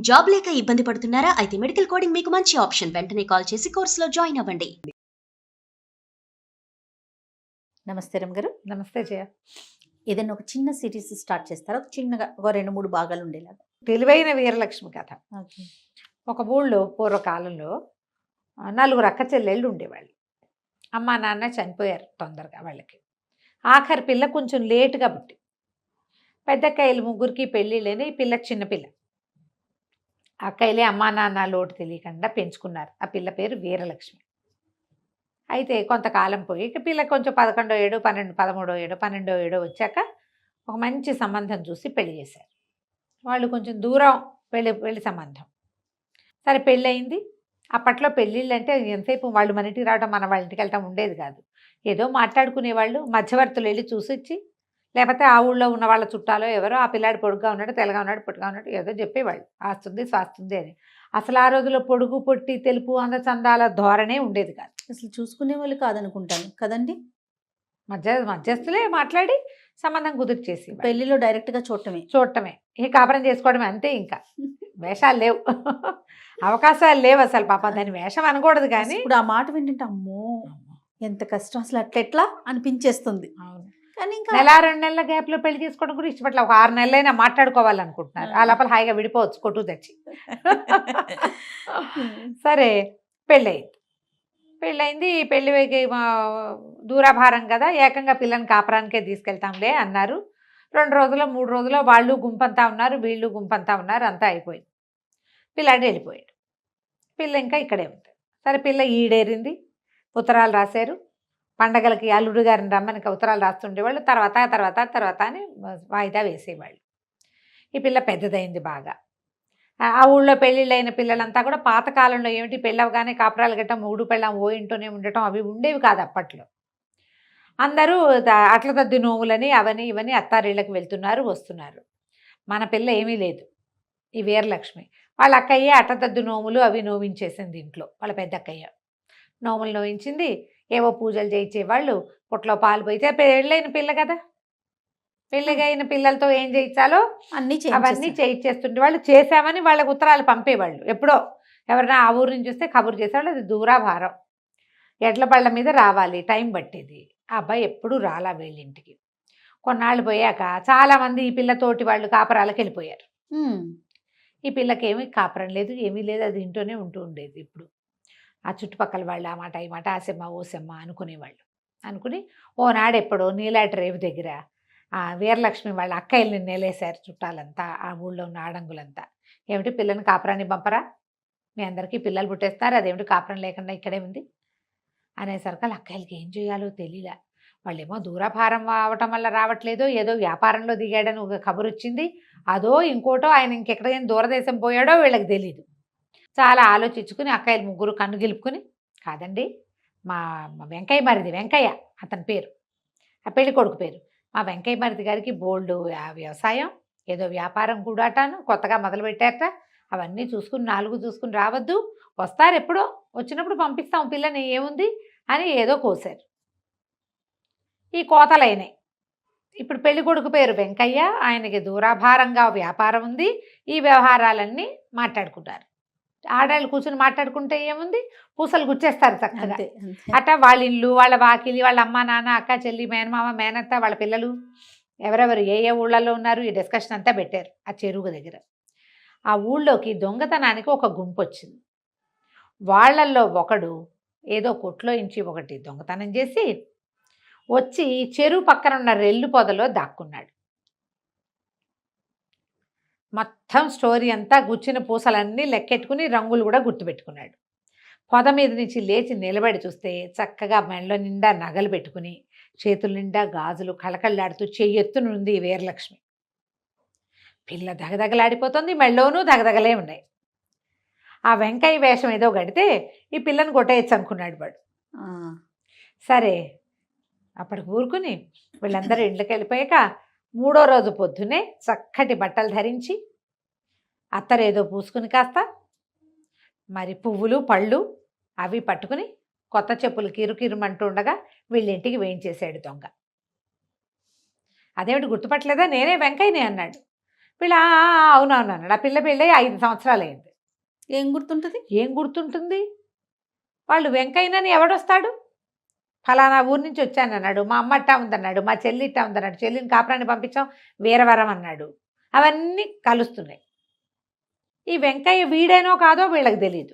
Job లేక ఇబ్బంది పడుతున్నారా? అయితే మెడికల్ కోడింగ్ మీకు మంచి ఆప్షన్. వెంటనే కాల్ చేసి కోర్సులో జాయిన్ అవ్వండి. నమస్తే రమ్ గారు. నమస్తే జయ. ఏదైనా ఒక చిన్న సిరీస్ స్టార్ట్ చేస్తారా? ఒక చిన్నగా ఒక 2-3 భాగాలు ఉండేలాగా. తెలివైన వీరలక్ష్మి కథ. ఓకే. ఒక ఊళ్ళో పూర్వకాలంలో 4 అక్క చెల్లెళ్ళు ఉండేవాళ్ళు. అమ్మ నాన్న చనిపోయారు తొందరగా వాళ్ళకి. ఆఖరి పిల్ల కొంచెం లేటుగా పుట్టి. పెద్దక్కయ్యలు ముగ్గురికి పెళ్ళిళ్ళని ఈ పిల్ల చిన్నపిల్ల. అక్కయ్యలే అమ్మా నాన్న లోటు తెలియకుండా పెంచుకున్నారు. ఆ పిల్ల పేరు వీరలక్ష్మి. అయితే కొంతకాలం పోయి ఇక పిల్ల కొంచెం 11వ ఏడు 13వ ఏడు 12వ ఏడు వచ్చాక ఒక మంచి సంబంధం చూసి పెళ్లి చేశారు. వాళ్ళు కొంచెం దూరం పెళ్లి సంబంధం. సరే పెళ్ళయింది. అప్పట్లో పెళ్ళిళ్ళు అంటే ఎంతసేపు వాళ్ళు మన ఇంటికి రావడం మన వాళ్ళ ఇంటికి వెళ్ళటం ఉండేది కాదు. ఏదో మాట్లాడుకునేవాళ్ళు, మధ్యవర్తులు వెళ్ళి చూసొచ్చి, లేకపోతే ఆ ఊళ్ళో ఉన్న వాళ్ళ చుట్టాలో ఎవరో ఆ పిల్లాడు పొడుగ్గా ఉన్నాడు, తెల్లగా ఉన్నాడు, పొట్టుగా ఉన్నాడు ఏదో చెప్పేవాళ్ళు. ఆస్తుంది స్వాస్తుంది అని. అసలు ఆ రోజుల్లో పొడుగు పొట్టి తెలుపు అందచందాల ధోరణే ఉండేది కాదు. అసలు చూసుకునే వాళ్ళు కాదనుకుంటాను కదండి. మధ్యస్థులే మాట్లాడి సంబంధం కుదిర్చేసి పెళ్లిలో డైరెక్ట్గా చూడటమే ఇక కాపురం చేసుకోవడమే అంతే. ఇంకా వేషాలు లేవు, అవకాశాలు లేవు అసలు. పాప దాని వేషం అనకూడదు కానీ ఇప్పుడు ఆ మాట వింటుంటే అమ్మో ఎంత కష్టం అసలు అట్లెట్లా అనిపించేస్తుంది. అవును. కానీ ఇంకా నెల 2 నెలల గ్యాప్లో పెళ్లి చేసుకోవడం కూడా ఇష్టపట్ల. ఒక 6 నెలలైనా మాట్లాడుకోవాలనుకుంటున్నారు. ఆ లోపల హాయిగా విడిపోవచ్చు కొట్టు తెచ్చి. సరే పెళ్ళయింది. పెళ్ళి దూరాభారం కదా, ఏకంగా పిల్లని కాపురానికే తీసుకెళ్తాంలే అన్నారు. 2 రోజులు 3 రోజులు వాళ్ళు గుంపంతా ఉన్నారు, వీళ్ళు గుంపంతా ఉన్నారు. అంతా అయిపోయింది. పిల్లాడు వెళ్ళిపోయాడు. పిల్ల ఇంకా ఇక్కడే ఉంది. సరే పిల్ల ఈడేరింది. ఉత్తరాలు రాశారు. పండగలకి అల్లుడు గారిని రమ్మని ఉత్తరాలు రాస్తుండేవాళ్ళు. తర్వాత అని వాయిదా వేసేవాళ్ళు. ఈ పిల్ల పెద్దదైంది బాగా. ఆ ఊళ్ళో పెళ్ళిళ్ళైన పిల్లలంతా కూడా పాతకాలంలో ఏమిటి పెళ్ళవగానే కాపురాలు గట్టం మూడు పెళ్ళం ఓ ఇంట్లోనే ఉండటం అవి ఉండేవి కాదు అప్పట్లో. అందరూ అట్ల తద్ది నోములని అవని ఇవని అత్తారిళ్ళకి వెళ్తున్నారు వస్తున్నారు. మన పిల్ల ఏమీ లేదు. ఈ వీరలక్ష్మి వాళ్ళ అక్కయ్యే అట్టతద్దు నోములు అవి నోవించేసింది ఇంట్లో. వాళ్ళ పెద్ద అక్కయ్య నోములు నోవించింది. ఏవో పూజలు చేయించేవాళ్ళు. పుట్లో పాలు పోయితే పెళ్ళైన పిల్ల కదా, పెళ్ళిగా అయిన పిల్లలతో ఏం చేయించాలో అవన్నీ చేయించేస్తుంటే వాళ్ళు చేశామని వాళ్ళకి ఉత్తరాలు పంపేవాళ్ళు. ఎప్పుడో ఎవరైనా ఆ ఊరు నుంచి వస్తే కబురు చేసేవాళ్ళు. అది దూరాభారం, ఎడ్ల బళ్ళ మీద రావాలి, టైం పట్టేది. ఆ అబ్బాయి ఎప్పుడూ రాలా వీళ్ళింటికి. కొన్నాళ్ళు పోయాక చాలామంది ఈ పిల్లతోటి వాళ్ళు కాపురాలకు వెళ్ళిపోయారు. ఈ పిల్లకేమీ కాపురం లేదు, ఏమీ లేదు, అది ఇంట్లోనే ఉంటూ ఉండేది. ఇప్పుడు ఆ చుట్టుపక్కల వాళ్ళు ఆ మాట ఈ మాట ఆసెమ్మ ఓసెమ్మ అనుకునేవాళ్ళు. అనుకుని ఓనాడు ఎప్పుడో నీలాటి రేవు దగ్గర ఆ వీరలక్ష్మి వాళ్ళ అక్కయ్యల్ని నేలేశారు చుట్టాలంతా, ఆ ఊళ్ళో ఉన్న ఆడంగులంతా. ఏమిటి పిల్లని కాపురాన్ని పంపరా, మీ అందరికీ పిల్లలు పుట్టేస్తారు, అదేమిటి కాపురం లేకుండా ఇక్కడే ఉంది అనేసరికి వాళ్ళ అక్కయ్యలకి ఏం చేయాలో తెలియలే. వాళ్ళేమో దూరాభారం అవటం వల్ల రావట్లేదో, ఏదో వ్యాపారంలో దిగాడని ఒక కబురు వచ్చింది, అదో ఇంకోటో ఆయన ఇంకెక్కడైనా దూరదేశం పోయాడో వీళ్ళకి తెలీదు. చాలా ఆలోచించుకుని అక్కయ్యలు ముగ్గురు కన్ను గెలుపుకుని, కాదండి మా వెంకయ్య మరిది, వెంకయ్య అతని పేరు, ఆ పెళ్లి కొడుకు పేరు, మా వెంకయ్య మరిది గారికి బోల్డు వ్యవసాయం ఏదో వ్యాపారం కూడాటాను కొత్తగా మొదలుపెట్టారట, అవన్నీ చూసుకుని 4 చూసుకుని రావద్దు, వస్తారు ఎప్పుడో, వచ్చినప్పుడు పంపిస్తాం పిల్లని ఏముంది అని ఏదో కోసారు. ఈ కోతలైనాయి. ఇప్పుడు పెళ్లి కొడుకు పేరు వెంకయ్య, ఆయనకి దూరాభారంగా వ్యాపారం ఉంది. ఈ వ్యవహారాలన్నీ మాట్లాడుకుంటారు. ఆడాళ్ళు కూర్చుని మాట్లాడుకుంటే ఏముంది, పూసలు గుచ్చేస్తారు చక్కగా. అట్లా వాళ్ళ ఇల్లు, వాళ్ళ వాకిలి, వాళ్ళ అమ్మ నాన్న అక్క చెల్లి మేనమామ మేనత్త వాళ్ళ పిల్లలు ఎవరెవరు ఏ ఊళ్ళల్లో ఉన్నారు ఈ డిస్కషన్ అంతా పెట్టారు ఆ చెరువు దగ్గర. ఆ ఊళ్ళోకి దొంగతనానికి ఒక గుంపు వచ్చింది. వాళ్ళల్లో ఒకడు ఏదో కొట్లో ఇంచి ఒకటి దొంగతనం చేసి వచ్చి చెరువు పక్కన ఉన్న రెల్లు పొదలో దాక్కున్నాడు. మొత్తం స్టోరీ అంతా గుచ్చిన పూసలన్నీ లెక్కెట్టుకుని రంగులు కూడా గుర్తుపెట్టుకున్నాడు. పొద మీద నుంచి లేచి నిలబడి చూస్తే చక్కగా మెడలో నిండా నగలు పెట్టుకుని చేతుల నిండా గాజులు కళకళలాడుతూ చెయ్యెత్తునుంది వీరలక్ష్మి. పిల్ల దగదగలాడిపోతుంది, మెళ్ళోనూ దగదగలే ఉన్నాయి. ఆ వెంకయ్య వేషం ఏదో గడితే ఈ పిల్లని కొట్టేయచ్చు అనుకున్నాడు వాడు. సరే అప్పటికి ఊరుకుని వీళ్ళందరూ ఇంట్లోకి వెళ్ళిపోయాక 3వ రోజు పొద్దునే చక్కటి బట్టలు ధరించి అత్తరేదో పూసుకుని కాస్త మరి పువ్వులు పళ్ళు అవి పట్టుకుని కొత్త చెప్పులు కిరుకిరుమంటూ ఉండగా వీళ్ళింటికి వేయించేశాడు దొంగ. అదేమిటి గుర్తుపట్టలేదా, నేనే వెంకయ్యనే అన్నాడు. వీళ్ళు అవునవును అన్నాడు. ఆ పిల్ల పెళ్ళి 5 సంవత్సరాలు అయింది. ఏం గుర్తుంటది? ఏం గుర్తుంటుంది? వాళ్ళు వెంకయ్యనని ఎవడొస్తాడు? ఫలానా ఊరు నుంచి వచ్చానన్నాడు, మా అమ్మ అట్టా ఉందన్నాడు, మా చెల్లి ఇట్టా ఉందన్నాడు, చెల్లిని కాపురాన్ని పంపించాం వీరవరం అన్నాడు. అవన్నీ కలుస్తున్నాయి. ఈ వెంకయ్య వీడేనో కాదో వీళ్ళకి తెలియదు,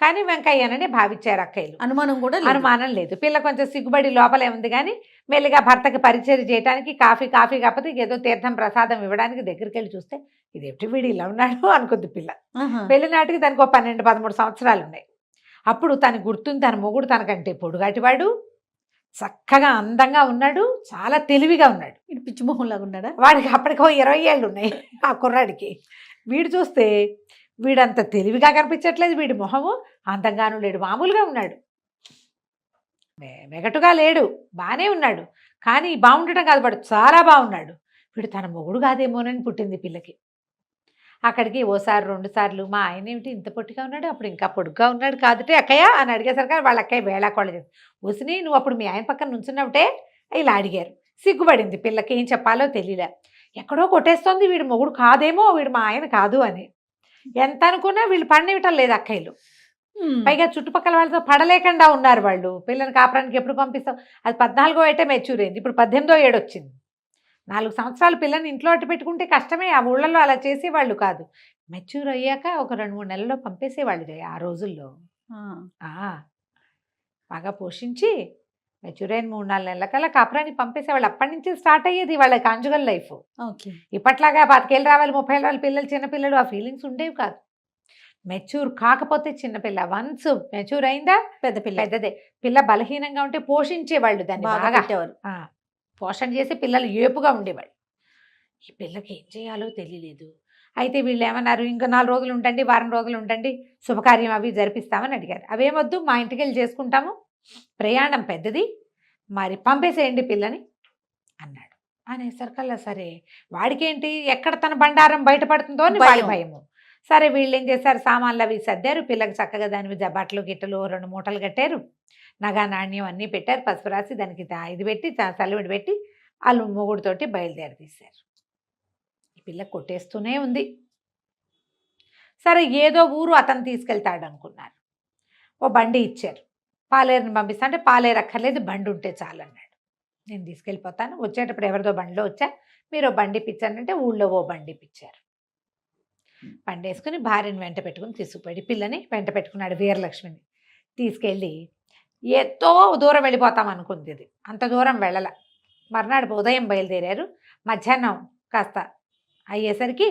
కానీ వెంకయ్యనని భావించారు అక్కయ్యలు. అనుమానం కూడా లేదు. అనుమానం లేదు. పిల్ల కొంచెం సిగ్గుబడి లోపలే ఉంది, కానీ మెల్లిగా భర్తకి పరిచయం చేయడానికి కాఫీ కాకపోతే ఏదో తీర్థం ప్రసాదం ఇవ్వడానికి దగ్గరికి వెళ్ళి చూస్తే ఇదేమిటి వీడు ఇలా ఉన్నాడు అనుకుంది పిల్ల. ఆహా. పెళ్లినాటికి దానికి 12-13 సంవత్సరాలు ఉన్నాయి. అప్పుడు తనకు గుర్తుంది, తన మొగుడు తనకంటే పొడుగాటివాడు, చక్కగా అందంగా ఉన్నాడు, చాలా తెలివిగా ఉన్నాడు. ఇటు పిచ్చి మొహం లాగా ఉన్నాడా? వాడికి అప్పటికో 20 ఏళ్ళు ఉన్నాయి ఆ కుర్రాడికి. వీడు చూస్తే వీడంత తెలివిగా కనిపించట్లేదు, వీడి మొహము అందంగాను లేడు, మామూలుగా ఉన్నాడు, వెగటుగా లేడు, బాగానే ఉన్నాడు. కానీ బాగుండటం కాదు, వాడు చాలా బాగున్నాడు. వీడు తన మొగుడు కాదేమోనని పుట్టింది పిల్లకి. అక్కడికి ఓసారి 2 సార్లు మా ఆయన ఏమిటి ఇంత పొట్టిగా ఉన్నాడు, అప్పుడు ఇంకా పొడుగ్గా ఉన్నాడు కాదుటే అక్కయ్య అని అడిగేసరికి వాళ్ళ అక్కయ్య వేళాకోళ చేసి వసిని నువ్వు అప్పుడు మీ ఆయన పక్కన నుంచున్నప్పుడే ఇలా అడిగారు. సిగ్గుపడింది పిల్లకి, ఏం చెప్పాలో తెలియలే. ఎక్కడో కొట్టేస్తోంది వీడు మొగుడు కాదేమో, వీడు మా ఆయన కాదు అని. ఎంత అనుకున్నా వీళ్ళు పడనివ్వటం లేదు అక్కయ్యలు. పైగా చుట్టుపక్కల వాళ్ళతో పడలేకుండా ఉన్నారు వాళ్ళు. పిల్లల్ని కాపురానికి ఎప్పుడు పంపిస్తాం? అది 14వ ఏటే మెచ్యూర్ అయింది, ఇప్పుడు 18వ ఏడు వచ్చింది. 4 సంవత్సరాలు పిల్లని ఇంట్లో అట్టు పెట్టుకుంటే కష్టమే. ఆ ఊళ్ళల్లో అలా చేసేవాళ్ళు కాదు. మెచ్యూర్ అయ్యాక ఒక 2-3 నెలల్లో పంపేసేవాళ్ళు ఆ రోజుల్లో. బాగా పోషించి మెచ్యూర్ అయిన 3-4 నెలలకల్లా కాపురానికి పంపేసేవాళ్ళు. అప్పటి నుంచి స్టార్ట్ అయ్యేది వాళ్ళ కాంజుగల్ లైఫ్. ఇప్పట్లాగా 25 ఏళ్ళు రావాలి 30 ఏళ్ళు రావాలి పిల్లలు చిన్నపిల్లలు ఆ ఫీలింగ్స్ ఉండేవి కాదు. మెచ్యూర్ కాకపోతే చిన్నపిల్ల, వన్స్ మెచ్యూర్ అయిందా పెద్దదే. పిల్ల బలహీనంగా ఉంటే పోషించేవాళ్ళు దాన్ని బాగా పోషణ చేసి పిల్లలు ఏపుగా ఉండేవాళ్ళు. ఈ పిల్లకి ఏం చేయాలో తెలియలేదు. అయితే వీళ్ళు ఏమన్నారు, ఇంకా 4 రోజులు ఉండండి, వారం రోజులు ఉండండి, శుభకార్యం అవి జరిపిస్తామని అడిగారు. అవేమొద్దు, మా ఇంటికి వెళ్ళి చేసుకుంటాము, ప్రయాణం పెద్దది, మరి పంపేసేయండి పిల్లని అన్నాడు. అనేసరికల్లా సరే వాడికేంటి ఎక్కడ తన బండారం బయటపడుతుందో అని వాడి భయము. సరే వీళ్ళు ఏం చేశారు, సామాన్లు అవి సర్దారు, పిల్లకి చక్కగా దాని బట్టలు గిట్టలు 2 మూటలు కట్టారు, నగా నాణ్యం అన్నీ పెట్టారు, పసుపు రాసి దానికి ఇది పెట్టి చల్లివిడి పెట్టి వాళ్ళు మొగుడుతోటి బయలుదేరి తీశారు. ఈ పిల్ల కొట్టేస్తూనే ఉంది. సరే ఏదో ఊరు అతను తీసుకెళ్తాడు అనుకున్నారు. ఓ బండి ఇచ్చారు, పాలేరుని పంపిస్తా అంటే పాలేరు అక్కర్లేదు బండి ఉంటే చాలు అన్నాడు. నేను తీసుకెళ్ళిపోతాను, వచ్చేటప్పుడు ఎవరిదో బండిలో వచ్చా, మీరు బండి ఇప్పించానంటే ఊళ్ళో ఓ బండి ఇప్పించారు. బండి వేసుకుని భార్యని వెంట పెట్టుకుని తీసుకుపోయి పిల్లని వెంట పెట్టుకున్నాడు. వీరలక్ష్మిని తీసుకెళ్ళి ఎంతో దూరం వెళ్ళిపోతాం అనుకుంది. ఇది అంత దూరం వెళ్ళల. మర్నాడు ఉదయం బయలుదేరారు. మధ్యాహ్నం కాస్త అయ్యేసరికి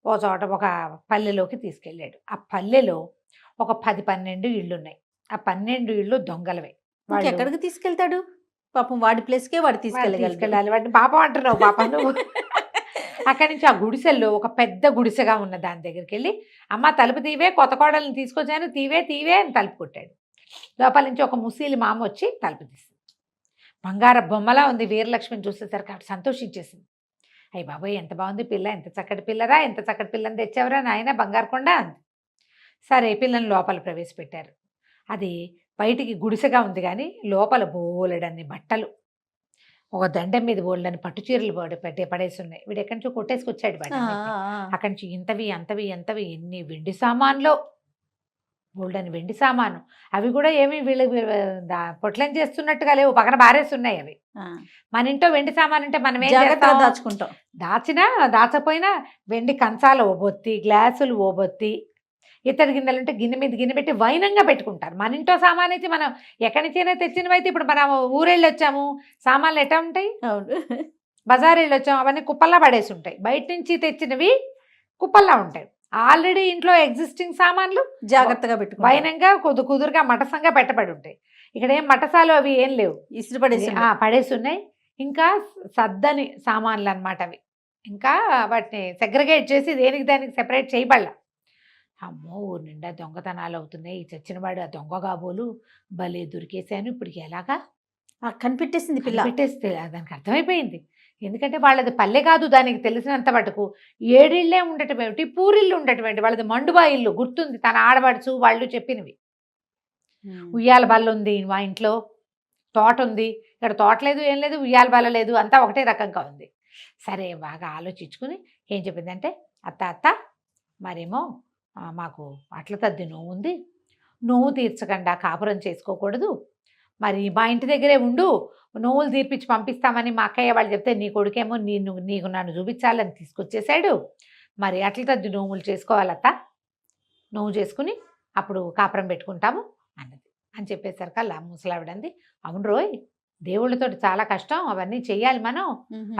ఓ చోట ఒక పల్లెలోకి తీసుకెళ్ళాడు. ఆ పల్లెలో ఒక 10-12 ఇళ్ళు ఉన్నాయి. ఆ 12 ఇళ్ళు దొంగలవే. ఎక్కడికి తీసుకెళ్తాడు పాపం? వాడి ప్లేస్కే వాడు తీసుకెళ్ళాలి. వాడిని పాపం అంటున్నావు, పాప నువ్వు. అక్కడి నుంచి ఆ గుడిసెల్లో ఒక పెద్ద గుడిసెగా ఉన్న దాని దగ్గరికి వెళ్ళి, అమ్మ తలుపు తీవే, కొత్త కోడల్ని తీసుకొచ్చాను, తీవే అని తలుపు కొట్టాడు. లోపల నుంచి ఒక ముసలి మామ వచ్చి తలుపు తీసింది. బంగార బొమ్మలా ఉంది. వీరలక్ష్మిని చూసేసరికి ఆవిడ సంతోషించేసింది. అయ్యి బాబోయ్ ఎంత బాగుంది పిల్ల, ఎంత చక్కటి పిల్లరా, ఎంత చక్కటి పిల్లని తెచ్చావరా నాయన బంగారు కొండ అంది. సరే పిల్లని లోపల ప్రవేశపెట్టారు. అది బయటికి గుడిసెగా ఉంది కానీ లోపల బోలెడన్ని బట్టలు, ఒక దండం మీద బోలెడన్ని పట్టు చీరలు పడేసి ఉన్నాయి. వీడు ఎక్కడి నుంచో కొట్టేసుకొచ్చాడు వాడిని. అక్కడి నుంచి ఇంతవి ఎన్ని వెండి సామాన్లో, బోల్డని వెండి సామాను. అవి కూడా ఏమి వీళ్ళు పొట్లం చేస్తున్నట్టుగా లేవు, పక్కన బారేస్తున్నాయి అవి. మన ఇంట్లో వెండి సామాన్ అంటే మనం ఏం దాచుకుంటాం, దాచపోయినా వెండి కంచాలు ఓబొత్తి, గ్లాసులు ఓబొత్తి, ఇతర గిన్నెలు ఉంటే గిన్నె మీద గిన్నె పెట్టి వైనంగా పెట్టుకుంటారు. మన ఇంట్లో సామాన్ అయితే మనం ఎక్కడి నుంచైనా తెచ్చినవైతే, ఇప్పుడు మనం ఊరెళ్ళి వచ్చాము సామాన్లు ఎట్లా ఉంటాయి, బజార్ వెళ్ళి వచ్చాము అవన్నీ కుప్పల్లా పడేసి ఉంటాయి. బయట నుంచి తెచ్చినవి కుప్పల్లా ఉంటాయి. ఆల్రెడీ ఇంట్లో ఎగ్జిస్టింగ్ సామాన్లు జాగ్రత్తగా పెట్టు వైనంగా కుదురుగా మటసంగా పెట్టబడి ఉంటాయి. ఇక్కడ ఏం మటసాలు అవి ఏం లేవు, ఇసురు పడేసి ఉన్నాయి. ఇంకా సద్దని సామాన్లు అనమాట అవి. ఇంకా వాటిని సెగ్రిగేట్ చేసి దేనికి దానికి సెపరేట్ చేయబడాల. అమ్మో ఊరు నిండా దొంగతనాలు అవుతున్నాయి, ఈ చచ్చినవాడు ఆ దొంగ కాబోలు భలే దొరికేసాను, ఇప్పటికి ఎలాగా కనిపెట్టేసింది పిల్ల. పెట్టేస్తే దానికి అర్థమైపోయింది. ఎందుకంటే వాళ్ళది పల్లె కాదు, దానికి తెలిసినంత మటుకు 7 ఇళ్ళే ఉండటం ఏమిటి, పూరిళ్ళు ఉండటం ఏంటి, వాళ్ళది మండుబా ఇల్లు గుర్తుంది, తన ఆడబడుచు వాళ్ళు చెప్పినవి. ఉయ్యాల బల్ల ఉంది మా ఇంట్లో, తోట ఉంది, ఇక్కడ తోట లేదు ఏం లేదు, ఉయ్యాల బల్ల లేదు, అంతా ఒకటే రకంగా ఉంది. సరే బాగా ఆలోచించుకుని ఏం చెప్పిందంటే, అత్త అత్త మరేమో మాకు అట్ల తద్ది నోవు ఉంది, నోవు తీర్చకుండా కాపురం చేసుకోకూడదు, మరి మా ఇంటి దగ్గరే ఉండు, నోవులు తీర్పించి పంపిస్తామని మా అక్కయ్య వాళ్ళు చెప్తే నీ కొడుకేమో నీకు నన్ను చూపించాలని తీసుకొచ్చేసాడు, మరి అట్ల తద్ది నోవులు చేసుకోవాలత్త, నోవు చేసుకుని అప్పుడు కాపురం పెట్టుకుంటాము అన్నది. అని చెప్పేసరికల్లా ముసలావిడంది, అవును రోయ్, దేవుళ్ళతోటి చాలా కష్టం, అవన్నీ చెయ్యాలి మనం,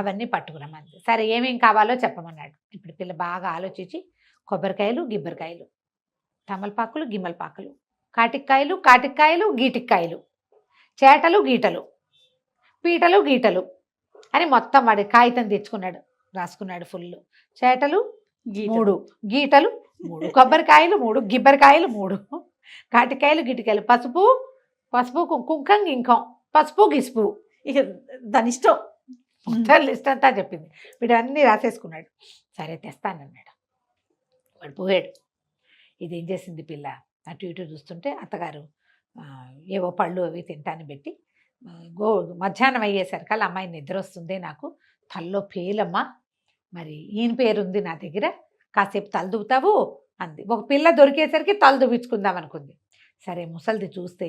అవన్నీ పట్టుకురమ్మని. సరే ఏమేం కావాలో చెప్పమన్నాడు. ఇప్పుడు పిల్ల బాగా ఆలోచించి కొబ్బరికాయలు గిబ్బరికాయలు, తమలపాకులు గిమ్మలపాకులు, కాటిక్కాయలు గీటిక్కాయలు, చేటలు గీటలు, పీటలు గీటలు అని మొత్తం వాడి కాగితం తెచ్చుకున్నాడు, రాసుకున్నాడు ఫుల్. చేటలు 3, గీటలు 3, కొబ్బరికాయలు 3, గిబ్బరికాయలు 3, కాటికాయలు గిటికాయలు, పసుపు కుంకం గింకం, పసుపు గిసుపు, ఇక దాని ఇష్టం మొత్తం లిస్ట్ అంతా చెప్పింది. వీడు అన్నీ రాసేసుకున్నాడు. సరే తెస్తానన్నాడు. వాడు పోయాడు. ఇదేం చేసింది పిల్ల, అటు ఇటు చూస్తుంటే అత్తగారు ఏవో పళ్ళు అవి తింటాను పెట్టి, మధ్యాహ్నం అయ్యేసరికల్లా అమ్మాయి నిద్ర వస్తుంది, నాకు తల్లో పేలమ్మా, మరి ఈయన పేరు ఉంది నా దగ్గర, కాసేపు తలదువుతావు అంది. ఒక పిల్ల దొరికేసరికి తల దువ్వించుకుందాం అనుకుంది. సరే ముసలిది చూస్తే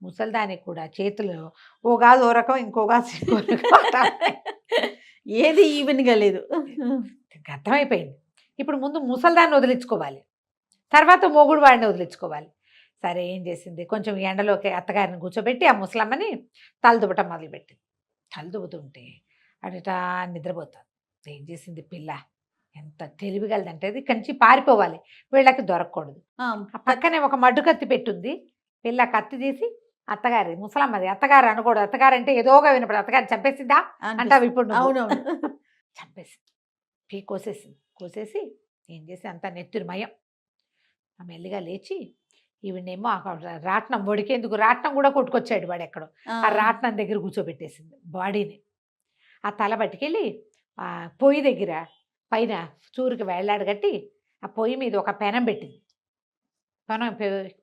ముసలిదానికి కూడా చేతులు ఓ రకం ఇంకోగా ఏది ఈవెన్గా లేదు. అర్థమైపోయింది. ఇప్పుడు ముందు ముసలిదాన్ని వదిలించుకోవాలి, తర్వాత మొగుడు వాడిని వదిలించుకోవాలి. సరే ఏం చేసింది, కొంచెం ఎండలోకి అత్తగారిని కూర్చోబెట్టి ఆ ముసలమ్మని తలదువ్వటం మొదలుపెట్టింది. తలదువ్వుతుంటే అటుటా నిద్రపోతుంది. ఏం చేసింది పిల్ల, ఎంత తెలివిగలదంటే అది కంచి పారిపోవాలి, వీళ్ళకి దొరకకూడదు. ఆ పక్కనే ఒక మడ్డు కత్తి పెట్టుంది. పిల్ల కత్తి తీసి అత్తగారి ముసలమ్మది, అత్తగారు అనకూడదు, అత్తగారు అంటే ఏదోగా వినపడదు, అత్తగారు చంపేసిందా అంటావు ఇప్పుడు. అవునవును, చంపేసింది, కోసేసి ఏం చేసి అంతా నెత్తురుమయం. మెల్లిగా లేచి ఈవిడేమో రాట్నం వడికేందుకు రాట్నం కూడా కొట్టుకొచ్చాడు వాడు ఎక్కడో, ఆ రాట్నం దగ్గర కూర్చోబెట్టేసింది బాడీని. ఆ తల పట్టుకెళ్ళి ఆ పొయ్యి దగ్గర పైన చూరుకి వేళ్లాడు కట్టి ఆ పొయ్యి మీద ఒక పెనం పెట్టింది.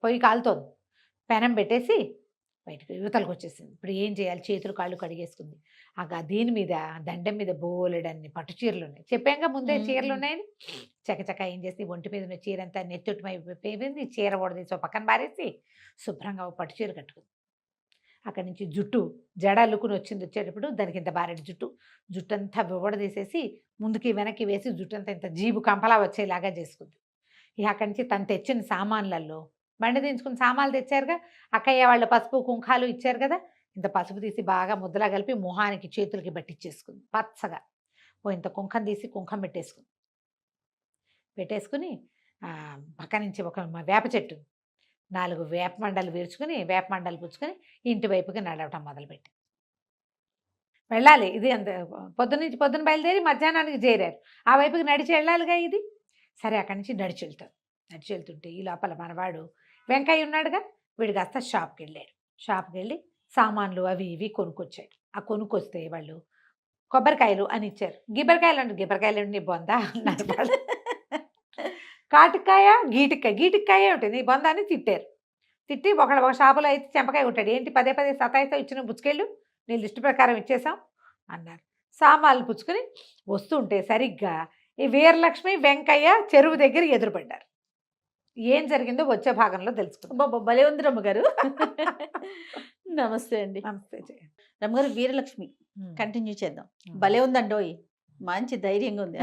పొయ్యి కాలుతోంది, పెనం పెట్టేసి బయటకు యువతలకు వచ్చేసింది. ఇప్పుడు ఏం చేయాలి, చేతులు కాళ్ళు కడిగేసుకుంది. దీని మీద దండం మీద బోలెడన్ని పట్టు చీరలు ఉన్నాయి, చెప్పాక ముందే చీరలు ఉన్నాయని. చకచక ఏం చేసి ఒంటి మీద ఉన్న చీర అంతా నెత్తుటిమైపోయింది. చీర ఓడదీసి పక్కన పారేసి శుభ్రంగా పట్టు చీర కట్టుకుంది. అక్కడి నుంచి జుట్టు జడ అల్లుకుని వచ్చేటప్పుడు దానికి ఇంత బారెడు జుట్టు అంతా ఓడదీసేసి ముందుకి వెనక్కి వేసి జుట్టు అంతా ఇంత జీబు కంపలా వచ్చేలాగా చేసుకుంది. ఇక అక్కడి నుంచి తను తెచ్చిన సామాన్లలో బండి దించుకుని సామాన్లు తెచ్చారుగా, అక్కయ్య వాళ్ళు పసుపు కుంకాలు ఇచ్చారు కదా, ఇంత పసుపు తీసి బాగా ముద్దలా కలిపి మొహానికి చేతులకి పట్టించేసుకుంది పచ్చగా. ఇంత కుంకం తీసి కుంకం పెట్టేసుకుని పక్క నుంచి ఒక వేప చెట్టు 4 వేప మండలు విరుచుకుని వేప మండలు పుచ్చుకొని ఇంటి వైపుకి నడవటం మొదలుపెట్టి వెళ్ళాలి. ఇది అంత పొద్దున బయలుదేరి మధ్యాహ్నానికి చేరారు, ఆ వైపుకి నడిచి వెళ్ళాలిగా ఇది. సరే అక్కడి నుంచి నడిచి వెళ్తుంటే ఈ లోపల మనవాడు వెంకయ్య ఉన్నాడుగా, వీడు కాస్త షాప్కి వెళ్ళి సామాన్లు అవి ఇవి కొనుక్కొచ్చాడు. ఆ కొనుక్కొస్తే వాళ్ళు కొబ్బరికాయలు అని ఇచ్చారు. గిబ్బరికాయలు నీ బొందా అన్నారు వాళ్ళు. కాటికాయ గీటికాయ ఏమిటి నీ బొందా అని తిట్టి ఒక షాపులో అయితే చెంపకాయ కొట్టాడు. ఏంటి పదే సతాయితో ఇచ్చిన పుచ్చుకెళ్ళు, నీ లిస్టు ప్రకారం ఇచ్చేసాం అన్నారు. సామాన్లు పుచ్చుకొని వస్తుంటే సరిగ్గా ఈ వీరలక్ష్మి వెంకయ్య చెరువు దగ్గర ఎదురుపడ్డారు. ఏం జరిగిందో వచ్చే భాగంలో తెలుసుకుందాం. భలే ఉంది రమ్మగారు. నమస్తే అండి. నమస్తే రమ్మగారు, వీరలక్ష్మి కంటిన్యూ చేద్దాం. భలే ఉందండోయ్, మంచి ధైర్యంగా ఉంది.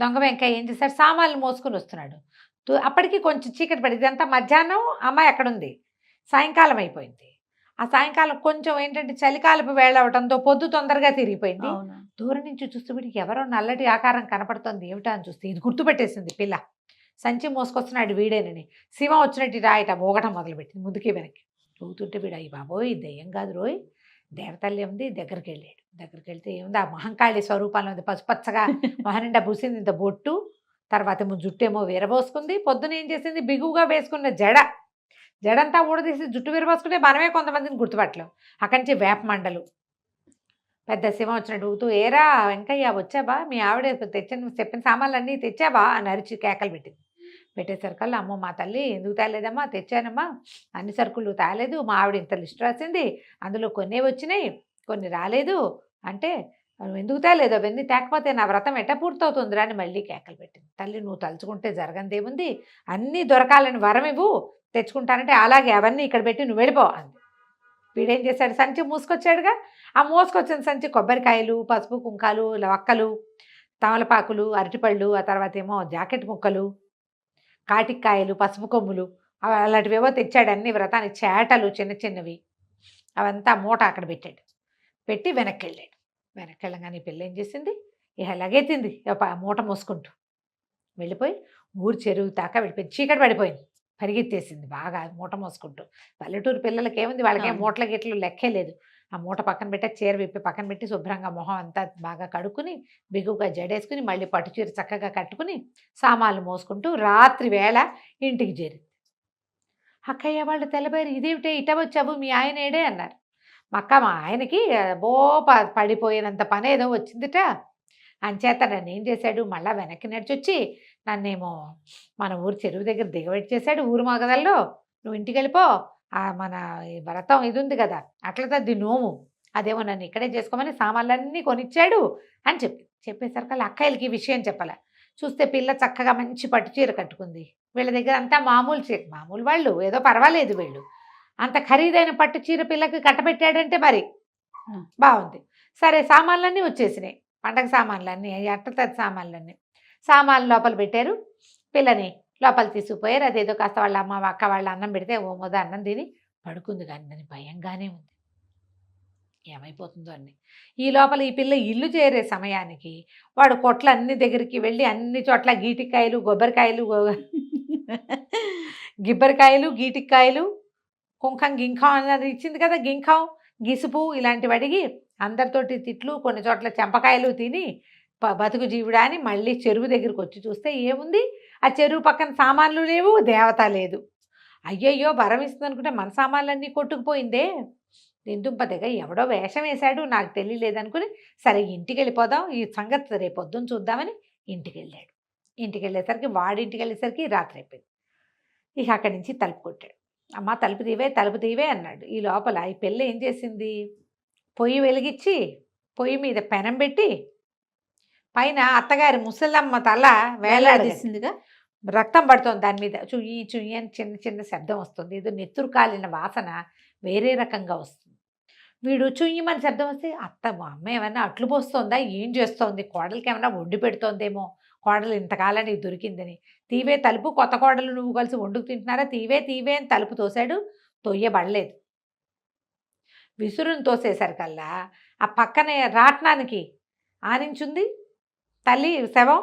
దొంగ వెంకయ్య ఏం చేశాడు, సామాన్లు మోసుకొని వస్తున్నాడు. అప్పటికి కొంచెం చీకటి పడింది, ఇదంతా మధ్యాహ్నం, అమ్మాయి అక్కడుంది. సాయంకాలం అయిపోయింది. ఆ సాయంకాలం కొంచెం ఏంటంటే చలికాలపు వేళ అవడంతో పొద్దు తొందరగా తిరిగిపోయింది. దూరం నుంచి చూస్తే వీడికి ఎవరో నల్లటి ఆకారం కనపడుతుంది, ఏమిటా అని చూస్తే ఇది గుర్తుపెట్టేసింది పిల్ల. సంచి మోసుకొస్తున్నాడు వీడేనని. సింహం వచ్చినట్టు ఇట మోగటం మొదలుపెట్టింది ముందుకి వెనక్కి. చూస్తుంటే వీడు అయ్యి బాబోయ్ దయ్యం కాదు రోయ్, దేవతల్లి ఉంది. దగ్గరికి వెళ్తే ఏముంది, ఆ మహంకాళి స్వరూపాలు ఉంది, పసుపచ్చగా మొహనిండా పూసింది, ఇంత బొట్టు, తర్వాత జుట్టేమో విరబోసుకుంది. పొద్దున ఏం చేసింది, బిగువుగా వేసుకున్న జడంతా ఊడదీసి జుట్టు విరబోసుకుంటే మనమే కొంతమందిని గుర్తుపట్టలేం. అక్కడి నుంచి వేప మండలు, పెద్ద సింహం వచ్చినట్టు ఊతూ, ఏరా వెంకయ్య వచ్చాబా, మీ ఆవిడ చెప్పిన సామాన్లు అన్నీ తెచ్చాబా అని అరిచి కేకలు పెట్టేసరికల్లా, అమ్మో మా తల్లి ఎందుకు తేలేదమ్మా, తెచ్చానమ్మా, అన్ని సరుకులు తేలేదు, మా ఆవిడ ఇంత లిస్ట్ రాసింది, అందులో కొన్ని వచ్చినాయి కొన్ని రాలేదు అంటే నువ్వు ఎందుకు తేలేదు అవన్నీ తేకపోతే నా వ్రతం ఎట్ట పూర్తవుతుందిరా అని మళ్ళీ కేకలు పెట్టింది. తల్లి నువ్వు తలుచుకుంటే జరగందేముంది, అన్నీ దొరకాలని వరం ఇవ్వు, తెచ్చుకుంటానంటే అలాగే అవన్నీ ఇక్కడ పెట్టి నువ్వు వెళ్ళిపో అంది. వీడేం చేశాడు, సంచి మూసుకొచ్చాడుగా, ఆ మోసుకొచ్చిన సంచి కొబ్బరికాయలు, పసుపు కుంకాలు, వక్కలు, తమలపాకులు, అరటిపళ్ళు, ఆ తర్వాత ఏమో జాకెట్ ముక్కలు, కాటికాయలు, పసుపు కొమ్ములు అలాంటివేవో తెచ్చాడు. అన్ని వ్రతానికి చేటలు చిన్న చిన్నవి అవంతా మూట అక్కడ పెట్టాడు. పెట్టి వెనక్కి వెళ్ళాడు. వెనక్కి వెళ్ళగానే పిల్ల ఏం చేసింది, ఇక లగెత్తింది మూట మోసుకుంటూ వెళ్ళిపోయి ఊరు చెరువు దాకా వెళ్ళిపోయింది. చీకటి పడిపోయింది, పరిగెత్తేసింది బాగా మూట మోసుకుంటూ. పల్లెటూరు పిల్లలకి ఏముంది, వాళ్ళకేం మూటల గిట్లు లెక్కే లేదు. ఆ మూట పక్కన పెట్టి చీర విప్పి పక్కన పెట్టి శుభ్రంగా మొహం అంతా బాగా కడుక్కుని బిగుగా జడేసుకుని మళ్ళీ పట్టు చీర చక్కగా కట్టుకుని సామాన్లు మోసుకుంటూ రాత్రి వేళ ఇంటికి చేరింది. అక్కయ్య వాళ్ళు తెల్లబోయారు, ఇదేమిటే ఇట వచ్చావు, మీ ఆయన ఏడే అన్నారు. మా ఆయనకి పడిపోయినంత పని ఏదో వచ్చిందిట, అంచేత నన్ను ఏం చేశాడు, మళ్ళీ వెనక్కి నడిచొచ్చి నన్నేమో మన ఊరు చెరువు దగ్గర దిగబెట్టి చేశాడు. ఊరు మగదల్లో నువ్వు ఇంటికి వెళ్ళిపో, మన వ్రతం ఇది ఉంది కదా అట్లా తద్ది నోము, అదేమో నన్ను ఇక్కడే చేసుకోమని సామాన్లన్నీ కొనిచ్చాడు అని చెప్పేసరికి అక్కయ్యలకి ఈ విషయం చెప్పాల. చూస్తే పిల్ల చక్కగా మంచి పట్టు చీర కట్టుకుంది. వీళ్ళ దగ్గర అంతా మామూలు చీర, మామూలు వాళ్ళు ఏదో పర్వాలేదు, వీళ్ళు అంత ఖరీదైన పట్టు చీర పిల్లకి కట్టబెట్టాడంటే మరి బాగుంది. సరే సామాన్లన్నీ వచ్చేసినాయి, పండగ సామాన్లన్నీ, అట్టతది సామాన్లు లోపల పెట్టారు. పిల్లని లోపల తీసుకుపోయారు. అదేదో కాస్త వాళ్ళ అమ్మ అక్క వాళ్ళ అన్నం పెడితే ఓ మొద అన్నం తిని పడుకుంది. కానీ దాని భయంగానే ఉంది, ఏమైపోతుందో అన్ని. ఈ లోపల ఈ పిల్ల ఇల్లు చేరే సమయానికి వాడు కొట్ల అన్ని దగ్గరికి వెళ్ళి అన్ని చోట్ల గీటికాయలు, గిబ్బరికాయలు, గీటికాయలు, కుంకం, గింఖం అన్నది ఇచ్చింది కదా, గింఖం, గిసుపు ఇలాంటివి అడిగి అందరితోటి తిట్లు, కొన్ని చోట్ల చెంపకాయలు తిని బతుకు జీవుడా అని మళ్ళీ చెరువు దగ్గరికి వచ్చి చూస్తే ఏముంది, ఆ చెరువు పక్కన సామాన్లు లేవు, దేవత లేదు. అయ్యయ్యో వరం ఇస్తుంది అనుకుంటే మన సామాన్లన్నీ కొట్టుకుపోయిందే, దిందుంపదగా ఎవడో వేషం వేశాడు, నాకు తెలియలేదనుకుని సరే ఇంటికి వెళ్ళిపోదాం, ఈ సంగతి రేపు పొద్దున్న చూద్దామని ఇంటికి వెళ్ళాడు. ఇంటికి వెళ్ళేసరికి వాడింటికి వెళ్ళేసరికి రాత్రి అయిపోయింది. ఇక అక్కడి నుంచి తలుపు కొట్టాడు. అమ్మ తలుపు తీవే అన్నాడు. ఈ లోపల ఈ పిల్ల ఏం చేసింది, పొయ్యి వెలిగించి పొయ్యి మీద పెనం పెట్టి పైన అత్తగారి ముసలమ్మ తల వేలాడదీసిందిగా, రక్తం పడుతుంది దాని మీద, చుయ్యి అని చిన్న చిన్న శబ్దం వస్తుంది. ఏదో నెత్తురు కాలిన వాసన వేరే రకంగా వస్తుంది. వీడు చుయ్యమని శబ్దం వస్తే మా అమ్మ ఏమన్నా అట్లు పోస్తోందా, ఏం చేస్తోంది, కోడలికి ఏమన్నా వండి పెడుతోందేమో, కోడలు ఇంతకాలానికి దొరికిందని. తీవే తలుపు, కొత్త కోడలు నువ్వు కలిసి వండుకు తింటున్నారా, తీవే అని తలుపు తోసాడు. తొయ్యబడలేదు. విసురుని తోసేసరికల్లా ఆ పక్కనే రాట్నానికి ఆనించుంది తల్లి శవం,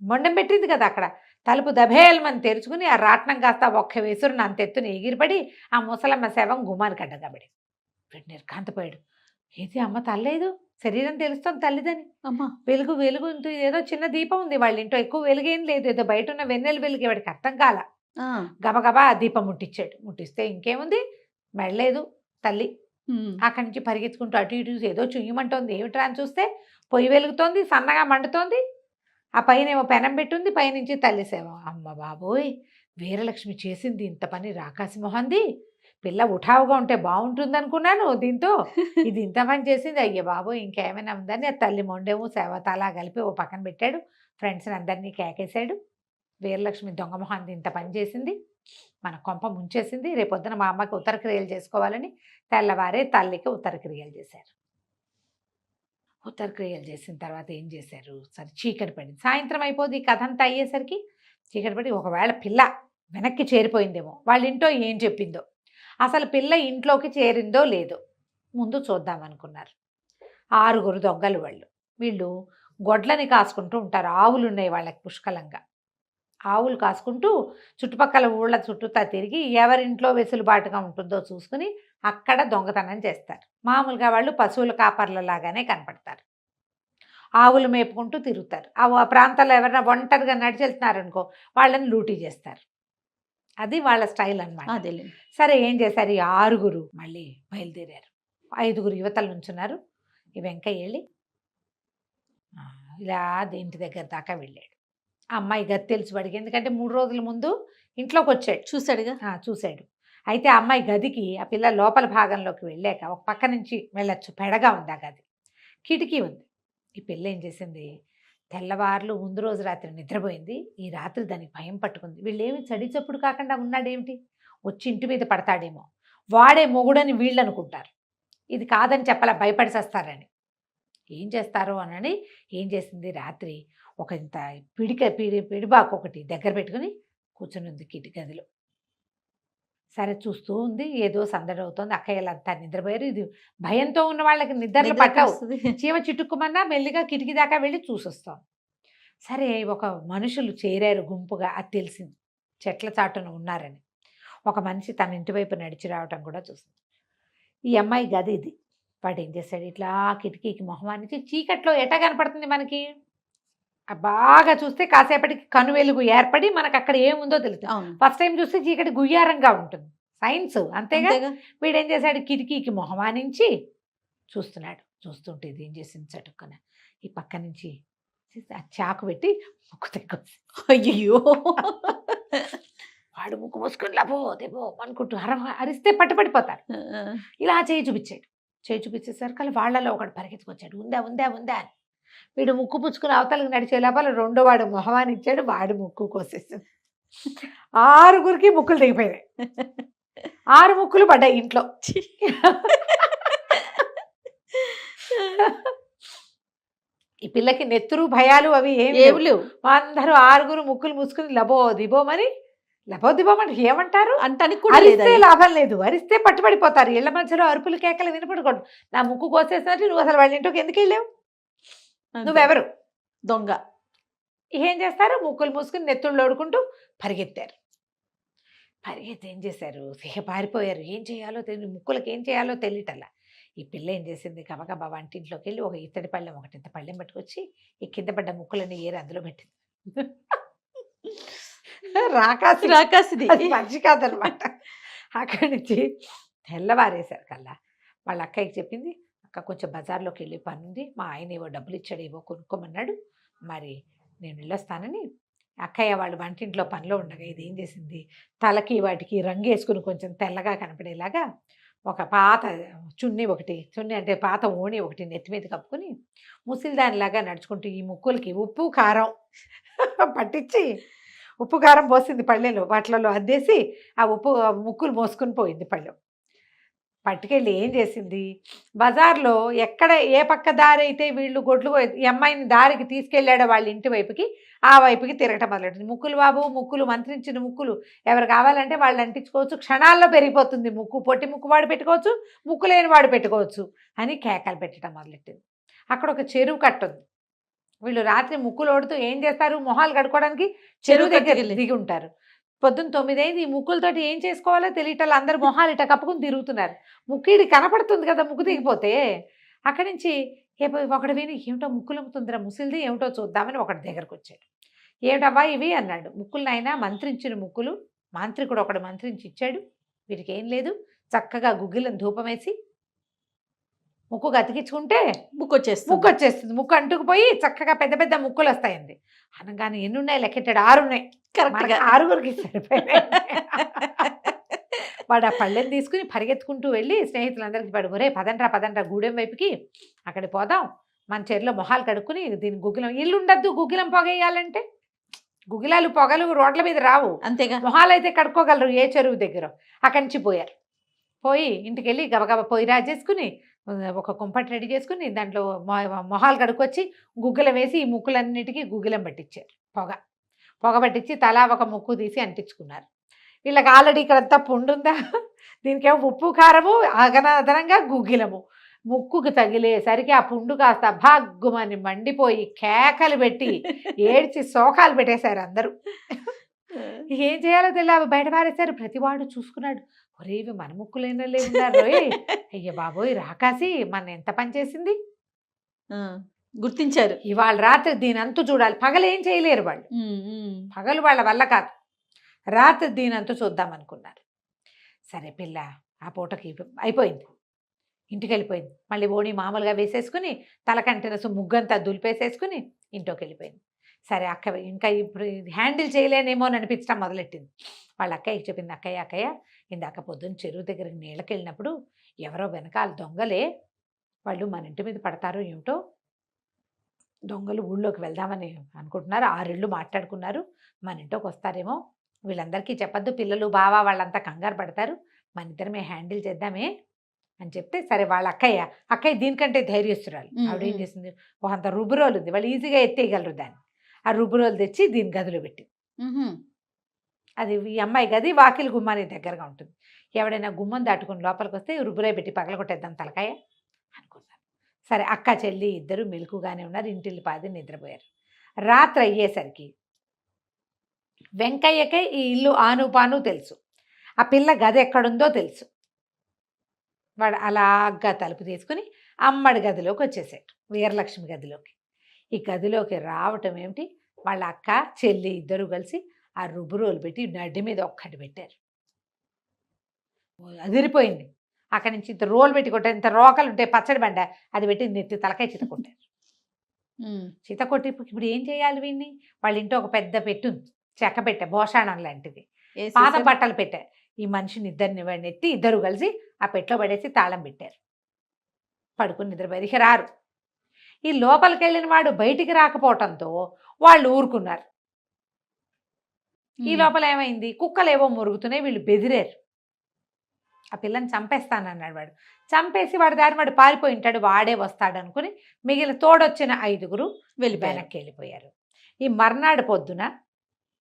మొండం పెట్టింది కదా అక్కడ. తలుపు దభేల్మని తెరుచుకుని ఆ రాట్నం కాస్త ఒక్క విసురుని అంత ఎత్తున ఎగిరిపడి ఆ ముసలమ్మ శవం గుమ్మానికి అడ్డగాబడి నిర్కాంతపోయాడు. ఏది అమ్మ తల్లేదు, శరీరం తెలుస్తుంది తల్లిదని. అమ్మ వెలుగు ఏదో చిన్న దీపం ఉంది వాళ్ళ ఇంట్లో, ఎక్కువ వెలుగేం లేదు, ఏదో బయట ఉన్న వెన్నెల వెలుగు వాడికి అర్థం కాల. గబగబా ఆ దీపం ముట్టించాడు. ముట్టిస్తే ఇంకేముంది, మెడలేదు తల్లి. అక్కడి నుంచి పరిగెత్తుకుంటూ అటు ఇటు ఏదో చుయ్యమంటోంది. ఏమిట్రా అని చూస్తే పొయ్యి వెలుగుతోంది, సన్నగా మండుతోంది. ఆ పైన ఏమో పెనం పెట్టుంది, పైనుంచి తల్లి సేవ. అమ్మ బాబోయ్, వీరలక్ష్మి చేసింది ఇంత పని రాకాసి మొహంది. పిల్ల ఉఠావుగా ఉంటే బాగుంటుంది అనుకున్నాను, దీంతో ఇది ఇంత పని చేసింది. అయ్య బాబోయ్, ఇంకేమైనా ఉందని ఆ తల్లి మొండేమో సేవతలా కలిపి ఓ పక్కన పెట్టాడు. ఫ్రెండ్స్ని అందరినీ కేకేశాడు. వీరలక్ష్మి దొంగ మొహాన్ని ఇంత పని చేసింది, మన కొంప ముంచేసింది. రేపొద్దున మా అమ్మకి ఉత్తరక్రియలు చేసుకోవాలని తెల్లవారే తల్లికి ఉత్తరక్రియలు చేశారు. ఉత్తరక్రియలు చేసిన తర్వాత ఏం చేశారు, సరే చీకటి పడింది. సాయంత్రం అయిపోయింది. ఈ కథ అంతా అయ్యేసరికి చీకటి పడి ఒకవేళ పిల్ల వెనక్కి చేరిపోయిందేమో, వాళ్ళ ఇంట్లో ఏం చెప్పిందో, అసలు పిల్ల ఇంట్లోకి చేరిందో లేదో ముందు చూద్దామనుకున్నారు. 6 దొంగలు వాళ్ళు. వీళ్ళు గొడ్లని కాసుకుంటూ ఉంటారు. ఆవులు ఉన్నాయి వాళ్ళకి పుష్కలంగా. ఆవులు కాసుకుంటూ చుట్టుపక్కల ఊళ్ళ చుట్టూతా తిరిగి ఎవరింట్లో వెసులుబాటుగా ఉంటుందో చూసుకుని అక్కడ దొంగతనం చేస్తారు. మామూలుగా వాళ్ళు పశువుల కాపర్లలాగానే కనపడతారు. ఆవులు మేపుకుంటూ తిరుగుతారు. ఆ ప్రాంతాల్లో ఎవరైనా ఒంటరిగా నడిచి వెళ్తున్నారనుకో వాళ్ళని లూటీ చేస్తారు. అది వాళ్ళ స్టైల్ అన్నమాట. సరే ఏం చేశారు, ఈ 6 మళ్ళీ బయలుదేరారు. 5 యువతలు నుంచున్నారు. ఈ వెంకయ్య వెళ్ళి ఇలా ఇంటి దగ్గర దాకా వెళ్ళాడు. ఆ అమ్మాయి గది తెలుసు వాడికి, ఎందుకంటే 3 రోజుల ముందు ఇంట్లోకి వచ్చాడు, చూశాడు. అయితే ఆ అమ్మాయి గదికి, ఆ పిల్ల లోపల భాగంలోకి వెళ్ళాక ఒక పక్క నుంచి వెళ్ళొచ్చు, పెడగా ఉంది ఆ గది, కిటికీ ఉంది. ఈ పిల్ల ఏం చేసింది, తెల్లవార్లు ముందు రోజు రాత్రి నిద్రపోయింది. ఈ రాత్రి దానికి భయం పట్టుకుంది. వీళ్ళేమి చడి చప్పుడు కాకుండా ఉన్నాడేమిటి, వచ్చి ఇంటి మీద పడతాడేమో, వాడే మొగుడని వీళ్ళు అనుకుంటారు. ఇది కాదని చెప్పాల, భయపడిసేస్తారని. ఏం చేస్తారో అని ఏం చేసింది, రాత్రి ఒక ఇంత పిడిబాకు ఒకటి దగ్గర పెట్టుకుని కూర్చుని ఉంది కిటి గదిలో. సరే చూస్తూ ఉంది, ఏదో సందడి అవుతుంది. అక్కయ్యలంతా నిద్రపోయారు. ఇది భయంతో ఉన్న వాళ్ళకి నిద్రలు పట్టవు. చీమ చిట్టుకుమన్నా మెల్లిగా కిటికీ దాకా వెళ్ళి చూసొస్తాం. సరే ఒక మనుషులు చేరారు గుంపుగా, అది తెలిసింది చెట్ల చాటున ఉన్నారని. ఒక మనిషి తన ఇంటి వైపు నడిచి రావటం కూడా చూసింది. ఈ అమ్మాయి గది ఇది. వాడు ఏం చేశాడు, ఇట్లా కిటికీకి మొహమానికి, చీకట్లో ఎట కనపడుతుంది మనకి, బాగా చూస్తే కాసేపటికి కను వెలుగు ఏర్పడి మనకు అక్కడ ఏముందో తెలుస్తుంది. ఫస్ట్ టైం చూస్తే చీకటి గుయ్యారంగా ఉంటుంది, సైన్స్ అంతేగా. వీడేం చేశాడు, కిటికీకి మొహమానించి చూస్తున్నాడు. చూస్తుంటే ఇది ఏం చేసింది, చటుక్కున ఈ పక్క నుంచి చాకు పెట్టి ముక్కు తెగ్గొచ్చి, అయ్యో వాడు ముక్కు మూసుకొని లబో దేబో అనుకుంటూ అరిస్తే పట్టుపడిపోతారు. ఇలా చేయి చూపించాడు. చేయి చూపించేసరికి వాళ్ళలో ఒకడు పరిగెత్తుకొచ్చాడు, ఉందా ఉందా ఉందా అని. వీడు ముక్కు పుచ్చుకుని అవతలకు నడిచే లోపల రెండో వాడు మొహమాన్ని ఇచ్చాడు, వాడు ముక్కు కోసేసాడు. 6గురికి ముక్కులు దిగిపోయినాయి. 6 ముక్కులు పడ్డాయి ఇంట్లో. ఈ పిల్లకి నెత్తురు భయాలు అవి ఏమి లేవు. అందరూ 6గురు ముక్కులు మూసుకుని లబో దిబోమని, లబో దిబోమని ఏమంటారు, అరిస్తే లాభం లేదు, అరిస్తే పట్టుబడిపోతారు. ఇళ్ల మధ్యలో అరుపులు కేకలు వినపడకూడదు. నా ముక్కు కోసేసినట్టు నువ్వు అసలు వాళ్ళ ఇంటికి ఎందుకు వెళ్ళావు, నువ్వెవరు, దొంగ. ఏం చేస్తారు, ముక్కులు మూసుకుని నెత్తుళ్ళు ఓడుకుంటూ పరిగెత్తారు. పరిగెత్తి ఏం చేశారు, పారిపోయారు. ఏం చేయాలో తెలియదు, ముక్కులకి ఏం చేయాలో తెలియటల్లా. ఈ పిల్ల ఏం చేసింది, గబగబా వంటింట్లోకి వెళ్ళి ఒక ఇత్తడి పళ్ళెం, ఇంత పళ్ళెం పట్టుకొచ్చి ఈ కింద పడ్డ ముక్కులని ఏరి అందులో పెట్టింది. రాకాసిది మంచి కాదనమాట. అక్కడి నుంచి తెల్లవారేశారు కల్లా వాళ్ళ అక్కయ్యకి చెప్పింది, అక్క కొంచెం బజార్లోకి వెళ్ళి పని ఉంది, మా ఆయన ఏవో డబ్బులు ఇచ్చాడు, ఏవో కొనుక్కోమన్నాడు, మరి నేను వెళ్ళొస్తానని. అక్కయ్య వాళ్ళు వంటింట్లో పనిలో ఉండగా ఇది ఏం చేసింది, తలకి వాటికి రంగు వేసుకుని కొంచెం తెల్లగా కనపడేలాగా ఒక పాత చున్నీ అంటే పాత ఓణి ఒకటి నెత్తి మీద కప్పుకుని ముసిలిదానిలాగా నడుచుకుంటూ ఈ ముక్కులకి ఉప్పు కారం పట్టించి, ఉప్పు కారం పోసింది పళ్ళెలో, వాటిలలో అద్దేసి ఆ ముక్కులు మోసుకుని పోయింది పళ్ళెం. పట్టుకెళ్ళి ఏం చేసింది, బజార్లో ఎక్కడ ఏ పక్క దారి అయితే వీళ్ళు గొడ్లు ఈ అమ్మాయిని దారికి తీసుకెళ్ళాడో వాళ్ళ ఇంటి వైపుకి, ఆ వైపుకి తిరగటం మొదలెట్టింది. ముక్కులు బాబు, ముక్కులు మంత్రించిన ముక్కులు ఎవరు కావాలంటే వాళ్ళు అంటించుకోవచ్చు, క్షణాల్లో పెరిగిపోతుంది ముక్కు. పొట్టి ముక్కు వాడు పెట్టుకోవచ్చు, ముక్కు లేని వాడు పెట్టుకోవచ్చు అని కేకలు పెట్టడం మొదలెట్టింది. అక్కడ ఒక చెరువు కట్టుంది. వీళ్ళు రాత్రి ముక్కులు ఓడుతూ ఏం చేస్తారు, మొహాలు కడుక్కోవడానికి చెరువు దగ్గర దిగి ఉంటారు. పొద్దున్న 9 అయింది. ఈ ముక్కులతోటి ఏం చేసుకోవాలో తెలియటం, అందరు మొహాలు ఇట కప్పుకుని తిరుగుతున్నారు. ముక్కిడి కనపడుతుంది కదా ముక్కు దిగిపోతే. అక్కడి నుంచి ఒకడు విని, ఏమిటో ముక్కులు అమ్ముతుందిరా ముసిలిది, ఏమిటో చూద్దామని ఒకటి దగ్గరకు వచ్చాడు. ఏమిటవ్వా ఇవి అన్నాడు. ముక్కులు నాయనా మంత్రించిన ముక్కులు, మాంత్రికుడు ఒకడు మంత్రించి ఇచ్చాడు, వీటికి ఏం లేదు, చక్కగా గుగ్గిలను ధూపం వేసి ముక్కు అతికించుకుంటే ముక్కు వచ్చేస్తుంది. ముక్కు అంటుకుపోయి చక్కగా పెద్ద పెద్ద ముక్కులు వస్తాయండి. అనగానే ఎన్ని ఉన్నాయి లెక్కెట్టాడు, 6 ఉన్నాయి. కరెక్ట్గా 6గురికి సరిపోయాయి. వాడు ఆ పళ్ళెని తీసుకుని పరిగెత్తుకుంటూ వెళ్ళి స్నేహితులందరికీ పడుకోరే పదండ్రా గూడెం వైపుకి, అక్కడికి పోదాం, మన చెరులో మొహాలు కడుక్కుని దీని గుగ్గిలం, ఇల్లు ఉండద్దు గుగ్గిలం పొగేయాలంటే, గుగ్గిలాలు పొగలు రోడ్ల మీద రావు, అంతేగా మొహాలు అయితే కడుక్కోగలరు ఏ చెరువు దగ్గర. అక్కడి నుంచి పోయి ఇంటికి వెళ్ళి గబగబా పొయ్యి రాజేసుకుని ఒక కుంపటి రెడీ చేసుకుని దాంట్లో మొహాలు కడుక్కొచ్చి గుగ్గిలం వేసి ఈ ముక్కులన్నిటికీ గుగ్గిలం పట్టించారు. పొగ పట్టించి తలా ఒక ముక్కు తీసి అంటించుకున్నారు. వీళ్ళకి ఆల్రెడీ ఇక్కడంతా పుండుందా, దీనికేమో ఉప్పు కారము, అదనంగా గుగ్గిలము. ముక్కుకు తగిలేసరికి ఆ పుండు కాస్త భాగ్గుమని మండిపోయి కేకలు పెట్టి ఏడ్చి శోకాలు పెట్టేశారు అందరూ. ఏం చేయాలో తెలియదు, బయట పారేశారు. ప్రతివాడు చూసుకున్నాడు, ఒరే ఇవి మన ముక్కులేనో లేవున్నారు, అయ్య బాబోయ్ రాకాసి మన ఎంత పనిచేసింది గుర్తించారు. ఇవాళ రాత్రి దీనంతు చూడాలి. పగలు ఏం చేయలేరు వాళ్ళు, పగలు వాళ్ళ వల్ల కాదు, రాత్రి దీనంతు చూద్దాం అనుకున్నారు. సరే పిల్ల ఆ పూటకి అయిపోయింది, ఇంటికి వెళ్ళిపోయింది. మళ్ళీ ఓణి మామూలుగా వేసేసుకుని తలకంటిన ముగ్గంతా దులిపేసేసుకుని ఇంట్లోకి వెళ్ళిపోయింది. సరే అక్క ఇంకా ఇప్పుడు హ్యాండిల్ చేయలేనేమో అని అనిపించడం మొదలెట్టింది. వాళ్ళ అక్కయ్యకి చెప్పింది, అక్కయ్య ఇందాక పొద్దున్న చెరువు దగ్గరికి నీళ్ళకి వెళ్ళినప్పుడు ఎవరో వెనకాల దొంగలే, వాళ్ళు మన ఇంటి మీద పడతారో ఏమిటో, దొంగలు ఊళ్ళోకి వెళ్దామని అనుకుంటున్నారు. 6 ఇళ్ళు మాట్లాడుకున్నారు. మన ఇంట్లోకి వస్తారేమో, వీళ్ళందరికీ చెప్పొద్దు, పిల్లలు బావ వాళ్ళంతా కంగారు పడతారు, మన ఇద్దరమే హ్యాండిల్ చేద్దామే అని చెప్తే, సరే వాళ్ళ అక్కయ్య దీనికంటే ధైర్యస్తురాలు. ఆవిడ ఏం చేసింది, అంత రుబ్బురోలు ఉంది, వాళ్ళు ఈజీగా ఎత్తేయగలరు దాన్ని. ఆ రుబ్బురోలు తెచ్చి దీని గదిలో పెట్టి, అది ఈ అమ్మాయి గది వాకిలి గుమ్మానికి దగ్గరగా ఉంటుంది. ఎవడైనా గుమ్మం దాటుకుని లోపలికి వస్తే రుబ్బురాయి పెట్టి పగలగొట్టేద్దాం తలకాయ అనుకున్నారు. సరే అక్క చెల్లి ఇద్దరు మెలకుగానే ఉన్నారు, ఇంటిల్లి పాది నిద్రపోయారు. రాత్రి అయ్యేసరికి వెంకయ్యకే ఈ ఇల్లు ఆనుపాను తెలుసు, ఆ పిల్ల గది ఎక్కడుందో తెలుసు. వాడు అలాగా తలుపు తీసుకుని అమ్మడి గదిలోకి వచ్చేసాడు, వీరలక్ష్మి గదిలోకి. ఈ గదిలోకి రావటం ఏమిటి, వాళ్ళ అక్క చెల్లి ఇద్దరు కలిసి ఆ రుబ్బురోలు పెట్టి నడ్డి మీద ఒక్కటి పెట్టారు. అదిరిపోయింది. అక్కడి నుంచి ఇంత రోలు పెట్టి కొట్టారు, ఇంత రోకలు ఉంటాయి పచ్చడి బండ, అది పెట్టి నెత్తి తలకాయ చిత కొట్టారు. చిత కొట్టి ఇప్పుడు ఏం చేయాలి వీడిని, వాళ్ళ ఇంట్లో ఒక పెద్ద పెట్టుంది, చెక్క పెట్టే భోషాణం లాంటిది, పాత బట్టలు పెట్టారు. ఈ మనిషిని ఇద్దరిని వాడిని ఎత్తి ఇద్దరు కలిసి ఆ పెట్లో పడేసి తాళం పెట్టారు. పడుకుని నిద్రపోయి ఇక రారు. ఈ లోపలికి వెళ్ళిన వాడు బయటికి రాకపోవటంతో వాళ్ళు ఊరుకున్నారు. ఈ లోపల ఏమైంది, కుక్కలేవో మురుగుతున్నాయి, వీళ్ళు బెదిరారు. ఆ పిల్లని చంపేస్తానన్నాడు వాడు. చంపేసి వాడి దారి వాడు పారిపోయి ఉంటాడు, వాడే వస్తాడు అనుకుని మిగిలిన తోడొచ్చిన 5 వెనక్కి వెళ్ళిపోయారు. ఈ మర్నాడు పొద్దున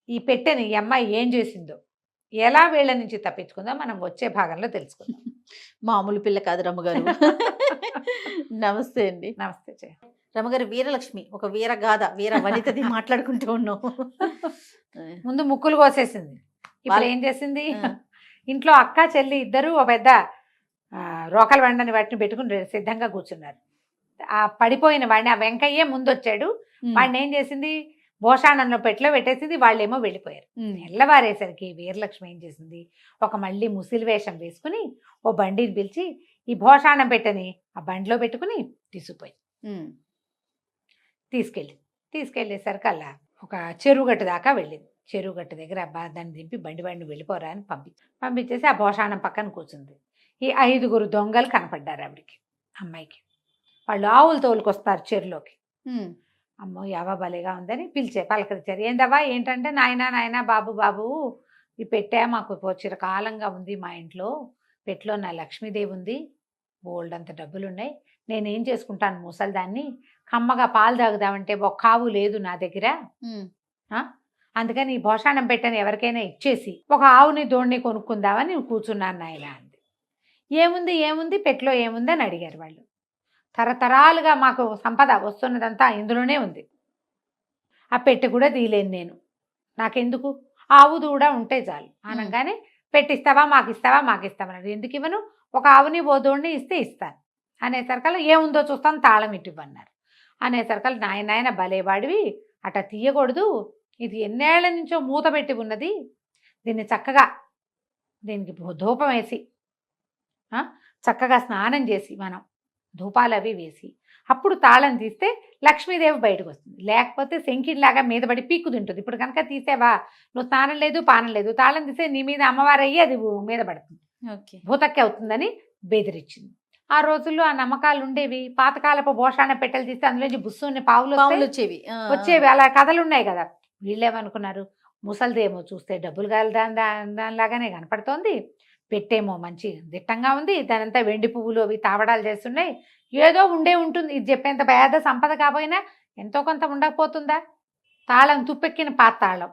ఈ పెట్టెని ఈ అమ్మాయి ఏం చేసిందో, ఎలా వీళ్ళ నుంచి తప్పించుకుందో మనం వచ్చే భాగంలో తెలుసుకుందాం. మామూలు పిల్ల కాదు రమ్మగారు. నమస్తే అండి. నమస్తే రమ్మగారు, వీరలక్ష్మి ఒక వీరగాథ, వీర వనితది మాట్లాడుకుంటూ ఉన్నాం. ముందు ముక్కులు కోసేసింది, ఇప్పుడు ఏం చేసింది, ఇంట్లో అక్క చెల్లి ఇద్దరు ఒక పెద్ద రోకల వండని వాటిని పెట్టుకుని సిద్ధంగా కూర్చున్నారు. ఆ పడిపోయిన వాడిని ఆ వెంకయ్యే ముందొచ్చాడు, వాడిని ఏం చేసింది భోషాణంలో పెట్లో పెట్టేసింది, వాళ్ళేమో వెళ్ళిపోయారు. తెల్లవారేసరికి వీరలక్ష్మి ఏం చేసింది, ఒక మళ్ళీ ముసిలి వేషం వేసుకుని ఓ బండిని పిలిచి ఈ భోషాణం పెట్టని ఆ బండిలో పెట్టుకుని తీసుకెళ్ళేసరికల్లా ఒక చెరువుగట్టు దాకా వెళ్ళింది. చెరువుగట్టు దగ్గర దాన్ని దింపి బండిని వెళ్ళిపోరా అని పంపించేసి ఆ భోషాణం పక్కన కూర్చుంది. ఈ 5 దొంగలు కనపడ్డారు ఆవిడికి, అమ్మాయికి. వాళ్ళు ఆవులు తోలుకొస్తారు చెరువులోకి. అమ్మో యావా భలేగా ఉందని పలకరించారు. ఏందవ్వా ఏంటంటే, నాయనా బాబు ఈ పెట్టే మాకు చిరకాలంగా ఉంది, మా ఇంట్లో పెట్లో నా లక్ష్మీదేవి ఉంది, బోల్డ్ అంత డబ్బులున్నాయి, నేనేం చేసుకుంటాను ముసలిదాన్ని, కమ్మగా పాలు తాగుదామంటే ఒక్క ఆవు లేదు నా దగ్గర, అందుకని ఈ భోషాణం పెట్టని ఎవరికైనా ఇచ్చేసి ఒక ఆవుని దోణ్ణి కొనుక్కుందామని కూర్చున్నాను నాయన అంది. ఏముంది పెట్లో ఏముంది అని అడిగారు వాళ్ళు. తరతరాలుగా మాకు సంపద వస్తున్నదంతా ఇందులోనే ఉంది, ఆ పెట్టె కూడా తీయలేను నేను, నాకెందుకు, ఆవు దూడ ఉంటే చాలు అనగానే పెట్టిస్తావా మాకు ఇస్తామన్నారు. ఎందుకు ఇవ్వను, ఒక ఆవుని ఓ దోడిని ఇస్తే ఇస్తాను అనేసరికల్లా ఏముందో చూస్తాను తాళం ఇవ్వన్నారు. అనేసరికల్లా నాయన భలేవాడివి, అట తీయకూడదు, ఇది ఎన్నేళ్ల నుంచో మూత పెట్టి ఉన్నది, దీన్ని చక్కగా దీనికి ధూపం వేసి చక్కగా స్నానం చేసి మనం ధూపాలు అవి వేసి అప్పుడు తాళం తీస్తే లక్ష్మీదేవి బయటకు వస్తుంది, లేకపోతే శంకిడిలాగా మీద పడి పీక్కు తింటుంది. ఇప్పుడు కనుక తీసేవా, నువ్వు స్నానం లేదు పానం లేదు, తాళం తీసే నీ మీద అమ్మవారు అయ్యి అది మీద పడుతుంది, భూతక్కి అవుతుందని బెదిరించింది. ఆ రోజుల్లో ఆ నమ్మకాలు ఉండేవి. పాతకాలపు భోషాణ పెట్టెలు తీస్తే అందులోంచి బుస్సుని పావులు వచ్చేవి, అలా కథలు ఉన్నాయి కదా. వీళ్ళేమనుకున్నారు, ముసలిదేమో చూస్తే డబ్బులు కాదు దానిలాగానే కనపడుతోంది, పెట్టేమో మంచి దిట్టంగా ఉంది, దానంతా వెండి పువ్వులు అవి తావడాలు చేస్తున్నాయి, ఏదో ఉంటుంది, ఇది చెప్పేంత పేద సంపద కాకపోయినా ఎంతో కొంత ఉండకపోతుందా, తాళం తుప్పెక్కిన పాత తాళం.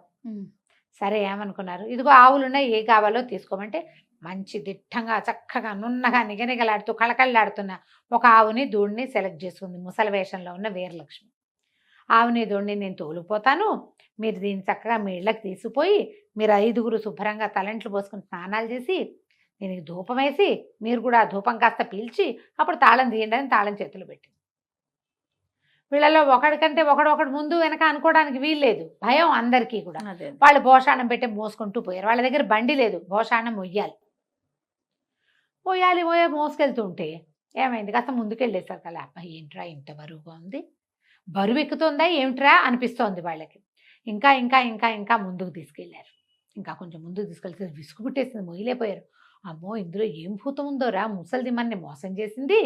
సరే ఏమనుకున్నారు, ఇదిగో ఆవులున్నాయి, ఏ కావాలో తీసుకోమంటే మంచి దిట్టంగా చక్కగా నున్నగా నిగనిగలాడుతూ కళకళలాడుతున్న ఒక ఆవుని దూడిని సెలెక్ట్ చేసుకుంది ముసలి వేషంలో ఉన్న వీరలక్ష్మి. ఆవుని దూడిని నేను తోలిపోతాను, మీరు దీన్ని చక్కగా మీ ఇళ్ళకి తీసుకుపోయి మీరు 5 శుభ్రంగా తలంట్లు పోసుకుని స్నానాలు చేసి దీనికి ధూపం వేసి మీరు కూడా ఆ ధూపం కాస్త పీల్చి అప్పుడు తాళం తీయండి అని తాళం చేతులు పెట్టింది. వీళ్ళలో ఒకడికంటే ఒకడు ముందు వెనక అనుకోవడానికి వీల్లేదు, భయం అందరికీ కూడా. వాళ్ళు భోషాణం పెట్టి మోసుకుంటూ పోయారు. వాళ్ళ దగ్గర బండి లేదు, భోషాణం మొయ్యాలి మోసుకెళ్తుంటే ఏమైంది, కాస్త ముందుకెళ్ళేసారు కదా, అబ్బాయి ఏంట్రా ఇంత బరువుగా ఉంది, బరువు ఎక్కుతుందా ఏమిట్రా అనిపిస్తోంది వాళ్ళకి. ఇంకా ఇంకా ఇంకా ఇంకా ముందుకు తీసుకెళ్లారు. ఇంకా కొంచెం ముందుకు తీసుకెళ్తే విసుగు పుట్టేసింది, మొయ్యలేపోయారు. అమ్మో ఇందులో ఏం భూతం ఉందోరా, ముసలిది మనని మోసం చేసింది,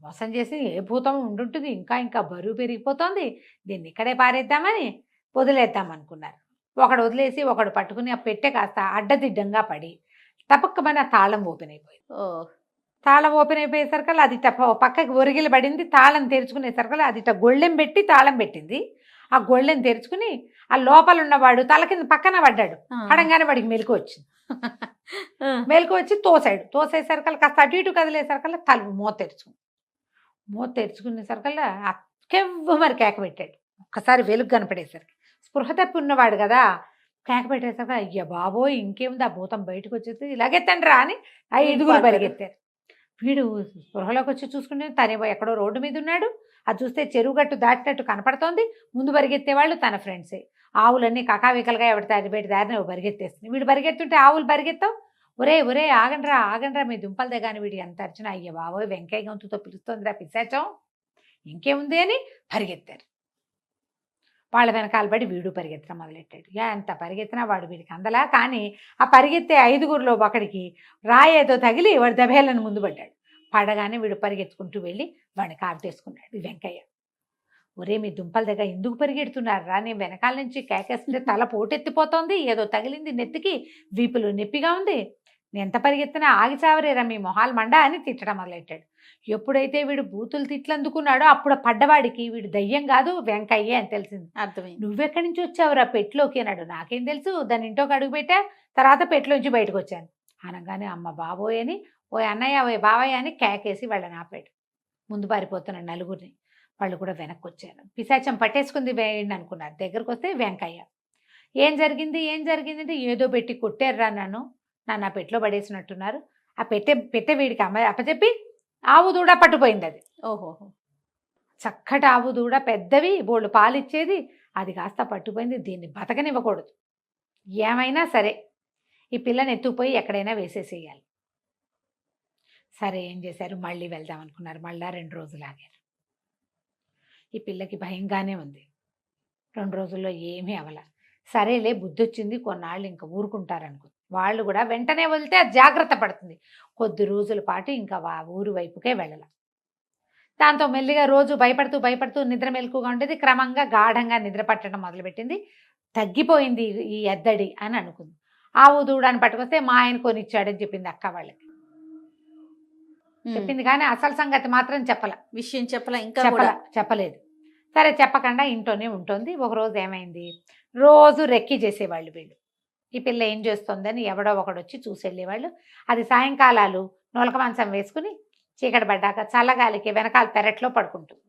మోసం చేసి ఏ భూతం ఉండుంటుంది, ఇంకా ఇంకా బరువు పెరిగిపోతుంది, దీన్ని ఇక్కడే పారేద్దామని వదిలేద్దాం అనుకున్నారు. ఒకడు వదిలేసి ఒకడు పట్టుకుని ఆ పెట్టె కాస్త అడ్డదిడ్డంగా పడి టపక్కమని ఆ తాళం ఓపెన్ అయిపోయింది. ఓ తాళం ఓపెన్ అయిపోయేసరికల్లా అది పక్కకి ఒరిగిలి పడింది. తాళం తెరుచుకునేసరికల్లా అది గొళ్ళెం పెట్టి తాళం పెట్టింది. ఆ గొళ్ళెం తెరుచుకుని ఆ లోపల ఉన్నవాడు తల కింద పక్కన పడ్డాడు. పడంగానే వాడికి మెలకు వచ్చింది. మెలకు వచ్చి తోసేసరికల్లా కాస్త అటు ఇటు కదిలేసరికల్లా తలుపు మూత తెరుచుకునేసరికల్లా కెవ్వు మరి కేక పెట్టాడు. ఒక్కసారి వెలుగు కనపడేసరికి స్పృహ తప్పి ఉన్నవాడు కదా, కేక పెట్టేసరికి అయ్య బాబోయ్ ఇంకేముంది, ఆ భూతం బయటకు వచ్చేసి ఇలాగెత్తండి రా అని 5 పరిగెత్తారు. వీడు స్పృహలోకి వచ్చి చూసుకుంటే తనేమో ఎక్కడో రోడ్డు మీద ఉన్నాడు. అది చూస్తే చెరువు గట్టు దాటినట్టు కనపడుతోంది. ముందు పరిగెత్తేవాళ్ళు తన ఫ్రెండ్సే. ఆవులన్నీ కకావికలుగా ఎవరి బయట దారిని పరిగెత్తేస్తుంది. వీడు పరిగెత్తుంటే ఆవులు పరిగెత్తావు, ఒరే ఆగండ్రా మీ దుంపల దగ్గర. వీడు ఎంత అర్చన, అయ్య బాబోయ్ వెంకయ్య గొంతుతో పిలుస్తోందిరా పిశాచం, ఇంకేముంది అని పరిగెత్తారు. వాళ్ళ వెనకాల పడి వీడు పరిగెత్తడం మొదలెట్టాడు. ఎంత పరిగెత్తినా వాడు వీడికి అందలా. కానీ ఆ పరిగెత్తే 5గురిలో ఒకడికి రాయేదో తగిలి వాడు దభేలను ముందు పడ్డాడు. పడగానే వీడు పరిగెత్తుకుంటూ వెళ్ళి వాడిని కావిటేసుకున్నాడు. వెంకయ్య, ఒరే మీ దుంపల దగ్గర ఎందుకు పరిగెడుతున్నారు రా, నేను వెనకాల నుంచి కేకేస్తుంటే తల పోటెత్తిపోతోంది, ఏదో తగిలింది నెత్తికి, వీపులు నొప్పిగా ఉంది, నేను ఎంత పరిగెత్తినా ఆగి చావరేరా మీ మొహాలు మండా అని తిట్టడం మొదలెట్టాడు. ఎప్పుడైతే వీడు బూతులు తిట్లు అందుకున్నాడో అప్పుడు పడ్డవాడికి వీడు దయ్యం కాదు వెంకయ్య అని తెలిసింది. అర్థమైంది. నువ్వెక్కడి నుంచి వచ్చావురా పెట్టిలోకి అన్నాడు. నాకేం తెలుసు, దాని ఇంట్లోకి అడుగు పెట్టా, తర్వాత పెట్టిలోంచి బయటకు వచ్చాను అనగానే అమ్మ బాబోయ్ అని, ఓ అన్నయ్య ఓ బావయ్య అని కేకేసి వాళ్ళని ఆపాడు. ముందు పారిపోతున్నాడు నలుగురిని. వాళ్ళు కూడా వెనక్కి వచ్చారు. పిశాచం పట్టేసుకుంది వేయండి అనుకున్నారు. దగ్గరకు వస్తే వెంకయ్య, ఏం జరిగింది అంటే ఏదో పెట్టి కొట్టారురా నన్ను ఆ పెట్టిలో పడేసినట్టున్నారు. ఆ పెట్టె వీడికి అప్పచెప్పి ఆవు దూడ పట్టుపోయింది. అది ఓహోహో చక్కటి ఆవు దూడ, పెద్దవి, బోళ్ళు పాలిచ్చేది, అది కాస్త పట్టుపోయింది. దీన్ని బతకనివ్వకూడదు, ఏమైనా సరే ఈ పిల్లని ఎత్తుకుపోయి ఎక్కడైనా వేసేసేయాలి. సరే ఏం చేశారు, మళ్ళీ వెళ్దాం అనుకున్నారు. మళ్ళా 2 రోజులు ఆగారు. ఈ పిల్లకి భయంగానే ఉంది. 2 రోజుల్లో ఏమీ అవల. సరేలే బుద్ధి వచ్చింది, కొన్నాళ్ళు ఇంకా ఊరుకుంటారనుకుంది. వాళ్ళు కూడా వెంటనే వదిలితే అది జాగ్రత్త పడుతుంది. కొద్ది రోజుల పాటు ఇంకా ఊరు వైపుకే వెళ్ళాల. దాంతో మెల్లిగా రోజు భయపడుతూ నిద్ర మెలకుగా ఉండేది. క్రమంగా గాఢంగా నిద్ర పట్టడం మొదలుపెట్టింది. తగ్గిపోయింది ఈ ఎద్దడి అని అనుకుంది. ఆవు దూడని పట్టుకొస్తే మా ఆయన కొనిచ్చాడని చెప్పింది అక్క వాళ్ళకి. చెప్పింది కానీ అసలు సంగతి మాత్రం విషయం చెప్పలేదు. సరే చెప్పకుండా ఇంట్లోనే ఉంటుంది. ఒకరోజు ఏమైంది, రోజు రెక్కి చేసేవాళ్ళు వీళ్ళు. ఈ పిల్ల ఏం చేస్తుందని ఎవడో ఒకడు వచ్చి చూసి వెళ్ళేవాళ్ళు. అది సాయంకాలాలు నొలక మంచం వేసుకుని చీకటి పడ్డాక చల్లగాలికి వెనకాల పెరట్లో పడుకుంటుంది.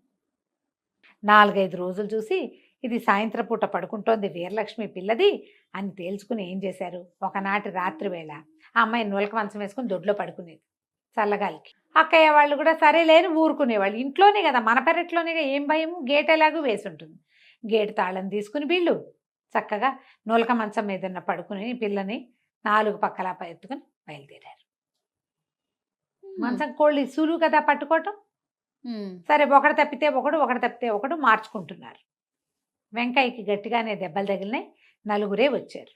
4-5 రోజులు చూసి ఇది సాయంత్రం పూట పడుకుంటోంది వీరలక్ష్మి పిల్లది అని తేల్చుకుని ఏం చేశారు, ఒకనాటి రాత్రి వేళ ఆ అమ్మాయి నొలక మంచం వేసుకుని దొడ్లో పడుకునేది చల్లగాలికి. అక్కయ్య వాళ్ళు కూడా సరే లేని ఊరుకునేవాళ్ళు. ఇంట్లోనే కదా, మన పెరట్లోనే, ఏం భయము, గేట్ ఎలాగూ వేసి ఉంటుంది. గేటు తాళం తీసుకుని వీళ్ళు చక్కగా నూలక మంచం మీద పడుకుని పిల్లని 4 పక్కలా ఎత్తుకుని బయలుదేరారు. మంచం కోళ్ళు సులువు కదా పట్టుకోవటం. సరే ఒకటి తప్పితే ఒకడు మార్చుకుంటున్నారు. వెంకయ్యకి గట్టిగానే దెబ్బలు తగిలినాయి. 4 వచ్చారు.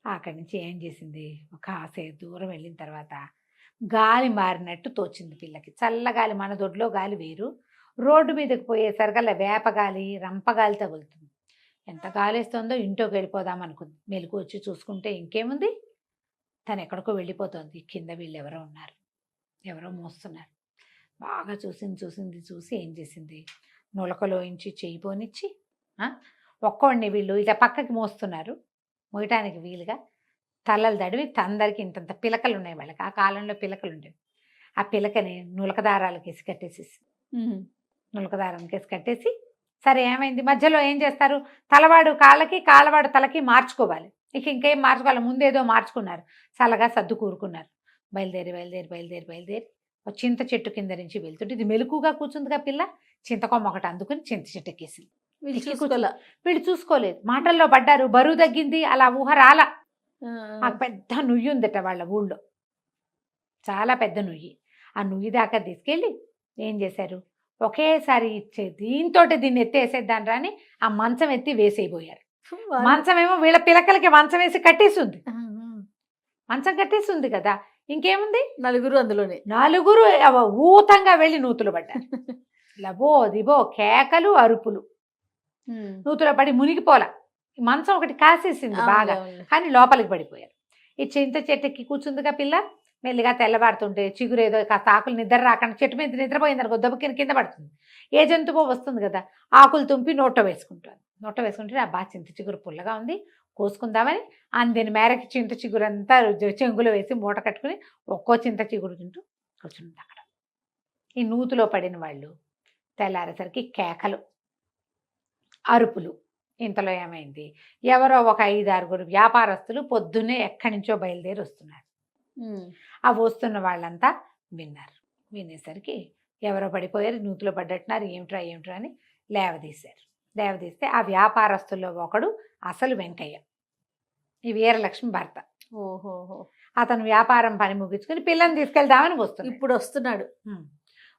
అక్కడి నుంచి ఏం చేసింది, కాసేపు దూరం వెళ్ళిన తర్వాత గాలి మారినట్టు తోచింది పిల్లకి. చల్లగాలి, మన దొడ్లో గాలి వేరు, రోడ్డు మీదకి పోయేసరికల్లా వేపగాలి, రంపగాలి తగులుతుంది. ఎంత గాలేస్తుందో ఇంట్లోకి వెళ్ళిపోదాం అనుకుంది. మెలకు వచ్చి చూసుకుంటే ఇంకేముంది, తను ఎక్కడికో వెళ్ళిపోతుంది. కింద వీళ్ళు ఎవరో మోస్తున్నారు. బాగా చూసి ఏం చేసింది, నులకలోంచి చెయ్యి పోనిచ్చి ఒక్కోడిని వీళ్ళు ఇలా పక్కకి మోస్తున్నారు, మోయటానికి వీలుగా తలలు తడివి అందరికి ఇంతంత పిలకలు ఉన్నాయి వాళ్ళకి. ఆ కాలంలో పిలకలు ఉండేవి. ఆ పిలకని నులకదారాలకి వేసి కట్టేసేసి నులకదారానికి వేసి కట్టేసి సరే ఏమైంది, మధ్యలో ఏం చేస్తారు, తలవాడు కాళ్ళకి కాళ్ళవాడు తలకి మార్చుకోవాలి. ఇంకేం మార్చుకోవాలి, ముందేదో మార్చుకున్నారు. చల్లగా సర్దు కూరుకున్నారు. బయలుదేరి చింత చెట్టు కింద నుంచి వెళ్తుంటే ఇది మెలకుగా కూర్చుందిగా పిల్ల. చింతకొమ్మ ఒకటి అందుకుని చింత చెట్టు ఎక్కేసింది. వీళ్ళు చూసుకోలేదు, మాటల్లో పడ్డారు. బరువు తగ్గింది, అలా ఊహ రాల. ఆ పెద్ద నుయ్యి ఉందట వాళ్ళ ఊళ్ళో, చాలా పెద్ద నుయ్యి. ఆ నుయ్యి దాకా తీసుకెళ్ళి ఏం చేశారు, ఒకేసారి దీన్ని ఎత్తేసేద్దాని రాని ఆ మంచం ఎత్తి వేసేయబోయారు. మంచం ఏమో వీళ్ళ పిలకలకి మంచం వేసి కట్టేసింది. మంచం కట్టేసింది కదా. ఇంకేముంది నలుగురు అందులోనే. నలుగురు ఊతంగా వెళ్ళి నూతులు పడ్డారు. లబో దిబో కేకలు అరుపులు. నూతులో పడి మునిగిపోలా. మంచం ఒకటి కాసేసింది బాగా, కానీ లోపలికి పడిపోయారు. ఈ చింత చెట్టుకి కూర్చుందిగా పిల్ల, మెల్లిగా తెల్లబారుతుంటే చిగురు ఏదో కాస్త ఆకులు నిద్ర రాకుండా చెట్టు మీద నిద్రపోయింది అనుకో దెబ్బకి కింద పడుతుంది. ఏ జంతువో వస్తుంది కదా, ఆకులు తుంపి నోట్లో వేసుకుంటాను. నోట్లో వేసుకుంటే అబ్బా చింత చిగురు పుల్లగా ఉంది కోసుకుందామని అందిన మేరకి చింత చిగురు అంతా చెంగులో వేసి మూట కట్టుకుని ఒక్కో చింత చిగురు తింటూ కూర్చుంది అక్కడ. ఈ నూతులో పడిన వాళ్ళు తెల్లారేసరికి కేకలు అరుపులు. ఇంతలో ఏమైంది, ఎవరో ఒక 5-6 వ్యాపారస్తులు పొద్దున్నే ఎక్కడి నుంచో బయలుదేరి వస్తున్నారు. ఆ వస్తున్న వాళ్ళంతా విన్నారు. వినేసరికి ఎవరో పడిపోయారు, నూతులో పడ్డట్టున్నారు, ఏమిట్రా ఏమిట్రా అని లేవదీశారు. లేవదీస్తే ఆ వ్యాపారస్తుల్లో ఒకడు అసలు వెంకయ్య, ఈ వీరలక్ష్మి భర్త. ఓహోహో. అతను వ్యాపారం పని ముగించుకుని పిల్లని తీసుకెళ్దామని వస్తున్నాడు. ఇప్పుడు వస్తున్నాడు.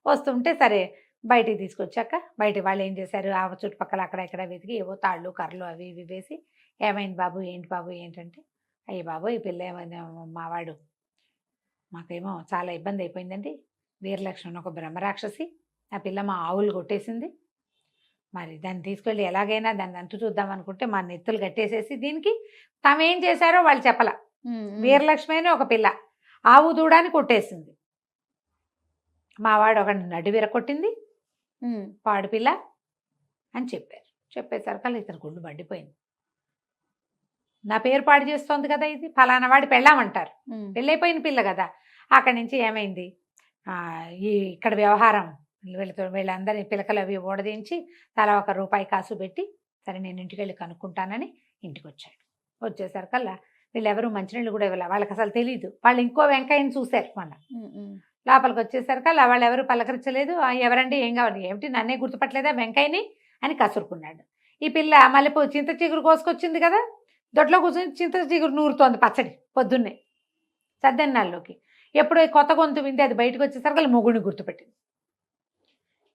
వస్తుంటే సరే బయటికి తీసుకొచ్చాక బయట వాళ్ళు ఏం చేశారు, ఆ చుట్టుపక్కల అక్కడ ఇక్కడ వెతికి ఏవో తాళ్ళు కర్రలు అవి ఇవి వేసి ఏమైంది బాబు ఏంటి బాబు ఏంటంటే, అయ్యి బాబు ఈ పిల్ల ఏమైంది మావాడు మాకేమో చాలా ఇబ్బంది అయిపోయిందండి. వీరలక్ష్మి ఒక బ్రహ్మరాక్షసి, ఆ పిల్ల మా ఆవులు కొట్టేసింది. మరి దాన్ని తీసుకెళ్ళి ఎలాగైనా దాన్ని అంతు చూద్దాం అనుకుంటే మా నెత్తులు కట్టేసేసి దీనికి తామేం చేశారో వాళ్ళు చెప్పల. వీరలక్ష్మి అని ఒక పిల్ల ఆవు దూడాన్ని కొట్టేసింది. మావాడు ఒక నడు విరకొట్టింది పాడుపిల్ల అని చెప్పారు. చెప్పేసరికి ఇతను గుండు మండిపోయింది. నా పేరు పాడు చేస్తోంది కదా, ఇది ఫలానా వాడి పెళ్ళామంటారు, పెళ్ళైపోయిన పిల్ల కదా. అక్కడి నుంచి ఏమైంది, ఇక్కడ వ్యవహారం వీళ్ళందరినీ పిలకలు అవి ఓడదించి తలా ₹1 కాసు పెట్టి సరే నేను ఇంటికి వెళ్ళి కనుక్కుంటానని ఇంటికి వచ్చాడు. వచ్చేసరికల్లా వీళ్ళెవరూ మంచినీళ్ళు కూడా ఇవ్వాలి, వాళ్ళకి అసలు తెలియదు. వాళ్ళు ఇంకో వెంకయ్యని చూశారు. మన లోపలికి వచ్చేసరికల్లా వాళ్ళు ఎవరు పలకరించలేదు. ఎవరండి ఏం కావాలి, ఏమిటి నన్నే గుర్తుపట్టలేదా వెంకయ్యని అని కసురుకున్నాడు. ఈ పిల్ల మళ్ళీ చింత చిగురు కోసుకొచ్చింది కదా, దొడ్లో కూర్చొని చింత చిగురు నూరుతోంది పచ్చడి పొద్దున్నే సద్దెన్నాళ్ళలోకి. ఎప్పుడో కొత్త గొంతు వింది, అది బయటకు వచ్చేసరికి మొగుడిని గుర్తుపెట్టింది.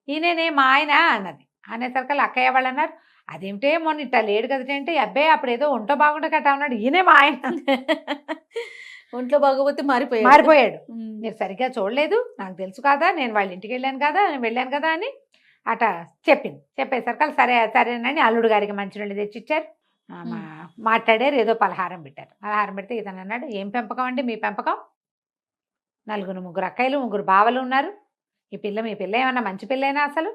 ఈయననే మా ఆయన అన్నది. అనేసరికి అక్కయ్య వాళ్ళు అన్నారు, అదేమిటే మొన్న ఇట్లా లేడు కదంటే, అబ్బాయి అప్పుడు ఏదో ఒంట్లో బాగుండే కట్టా ఉన్నాడు, ఈయనే మా ఆయన. ఒంట్లో బాగోపోతే మారిపోయాడు, మీరు సరిగ్గా చూడలేదు, నాకు తెలుసు కదా, నేను వాళ్ళ ఇంటికి వెళ్ళాను కదా అని అట చెప్పింది. చెప్పేసరికి సరేనని అల్లుడు గారికి మంచినీళ్ళు తెచ్చిచ్చారు. మాట్లాడారు, ఏదో పలహారం పెట్టారు. పలహారం పెడితే ఇతను అన్నాడు, ఏం పెంపకం అండి మీ పెంపకం, 4-3 అక్కయ్యలు 3 బావలు ఉన్నారు, మీ పిల్ల ఏమన్నా మంచి పిల్లేనా, అసలు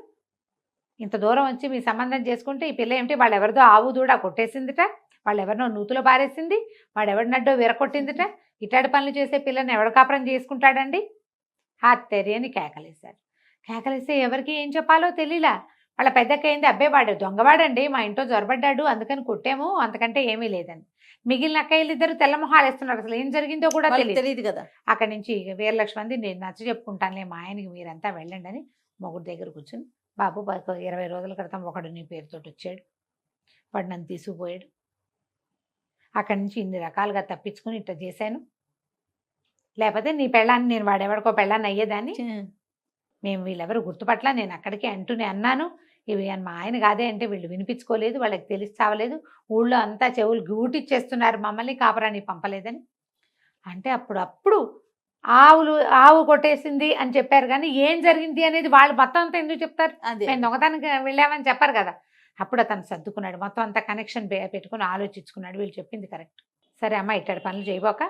ఇంత దూరం వచ్చి మీ సంబంధం చేసుకుంటే ఈ పిల్ల ఏమిటి, వాళ్ళు ఎవరిదో ఆవు దూడ కొట్టేసిందిట, వాళ్ళు ఎవరినో నూతులో పారేసింది, వాడు ఎవరినడ్డో విరకొట్టిందిట, ఇట్లాంటి పనులు చేసే పిల్లని ఎవడ కాపురం చేసుకుంటాడండి, హాత్తెరి అని కేకలేశారు. కేకలేస్తే ఎవరికి ఏం చెప్పాలో తెలియలా. వాళ్ళ పెద్దక్కయింది, అబ్బాయి వాడు దొంగవాడండి, మా ఇంట్లో జొరబడ్డాడు అందుకని కొట్టాము, అంతకంటే ఏమీ లేదని. మిగిలిన అక్కయ్యలు ఇద్దరు తెల్లమొహాలు వేస్తున్నారు, అసలు ఏం జరిగిందో కూడా తెలియదు కదా. అక్కడి నుంచి వీరలక్ష్మి అంది, నేను నచ్చ చెప్పుకుంటానులే మా ఆయనకి, మీరంతా వెళ్ళండి అని మొగుడు దగ్గర కూర్చుని, బాబు 20 రోజుల క్రితం ఒకడు నీ పేరుతోటి వచ్చాడు, వాడు నన్ను తీసుకుపోయాడు, అక్కడి నుంచి ఇన్ని రకాలుగా తప్పించుకుని ఇట్లా చేశాను, లేకపోతే నీ పెళ్ళాన్ని నేను వాడెవడికో పెళ్ళాన్ని అయ్యేదాన్ని, మేము వీళ్ళెవరు గుర్తుపట్ల, నేను అక్కడికి అంటూనే అన్నాను, ఇవి మా ఆయన కాదే అంటే వీళ్ళు వినిపించుకోలేదు, వాళ్ళకి తెలిసి చావలేదు, ఊళ్ళో అంతా చెవులు గూటిచ్చేస్తున్నారు, మమ్మల్ని కాపురాన్ని పంపలేదని అంటే అప్పుడు ఆవు కొట్టేసింది అని చెప్పారు, కానీ ఏం జరిగింది అనేది వాళ్ళు మొత్తం అంతా ఎందుకు చెప్తారు, మేము దొంగతనానికి వెళ్ళామని చెప్పారు కదా. అప్పుడు అతను సర్దుకున్నాడు, మొత్తం అంతా కనెక్షన్ పెట్టుకుని ఆలోచించుకున్నాడు, వీళ్ళు చెప్పింది కరెక్ట్, సరే అమ్మ ఇట్లాంటి పనులు చేయబోక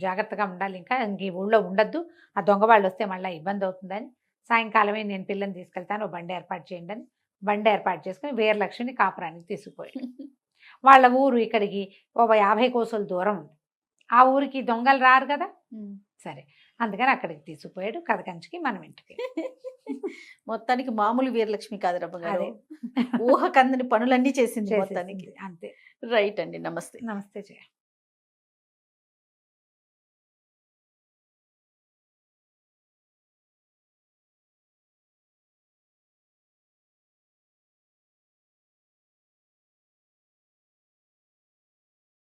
జాగ్రత్తగా ఉండాలి, ఇంకా ఈ ఊళ్ళో ఉండద్దు, ఆ దొంగ వాళ్ళు వస్తే మళ్ళీ ఇబ్బంది అవుతుందని, సాయంకాలమే నేను పిల్లని తీసుకెళ్తాను, బండి ఏర్పాటు చేయండి అని బండి ఏర్పాటు చేసుకుని వీరలక్ష్మిని కాపురానికి తీసుకుపోయాడు. వాళ్ళ ఊరు ఇక్కడికి 50 కోసుల దూరం ఉంది, ఆ ఊరికి దొంగలు రారు కదా, సరే అందుకని అక్కడికి తీసుకుపోయాడు. కథ కంచికి మనం ఇంటికి. మొత్తానికి మామూలు వీరలక్ష్మి కాదు రమ్మ గారు, ఊహకందని పనులన్నీ చేసింది మొత్తానికి. అంతే. రైట్ అండి, నమస్తే. నమస్తే జయ.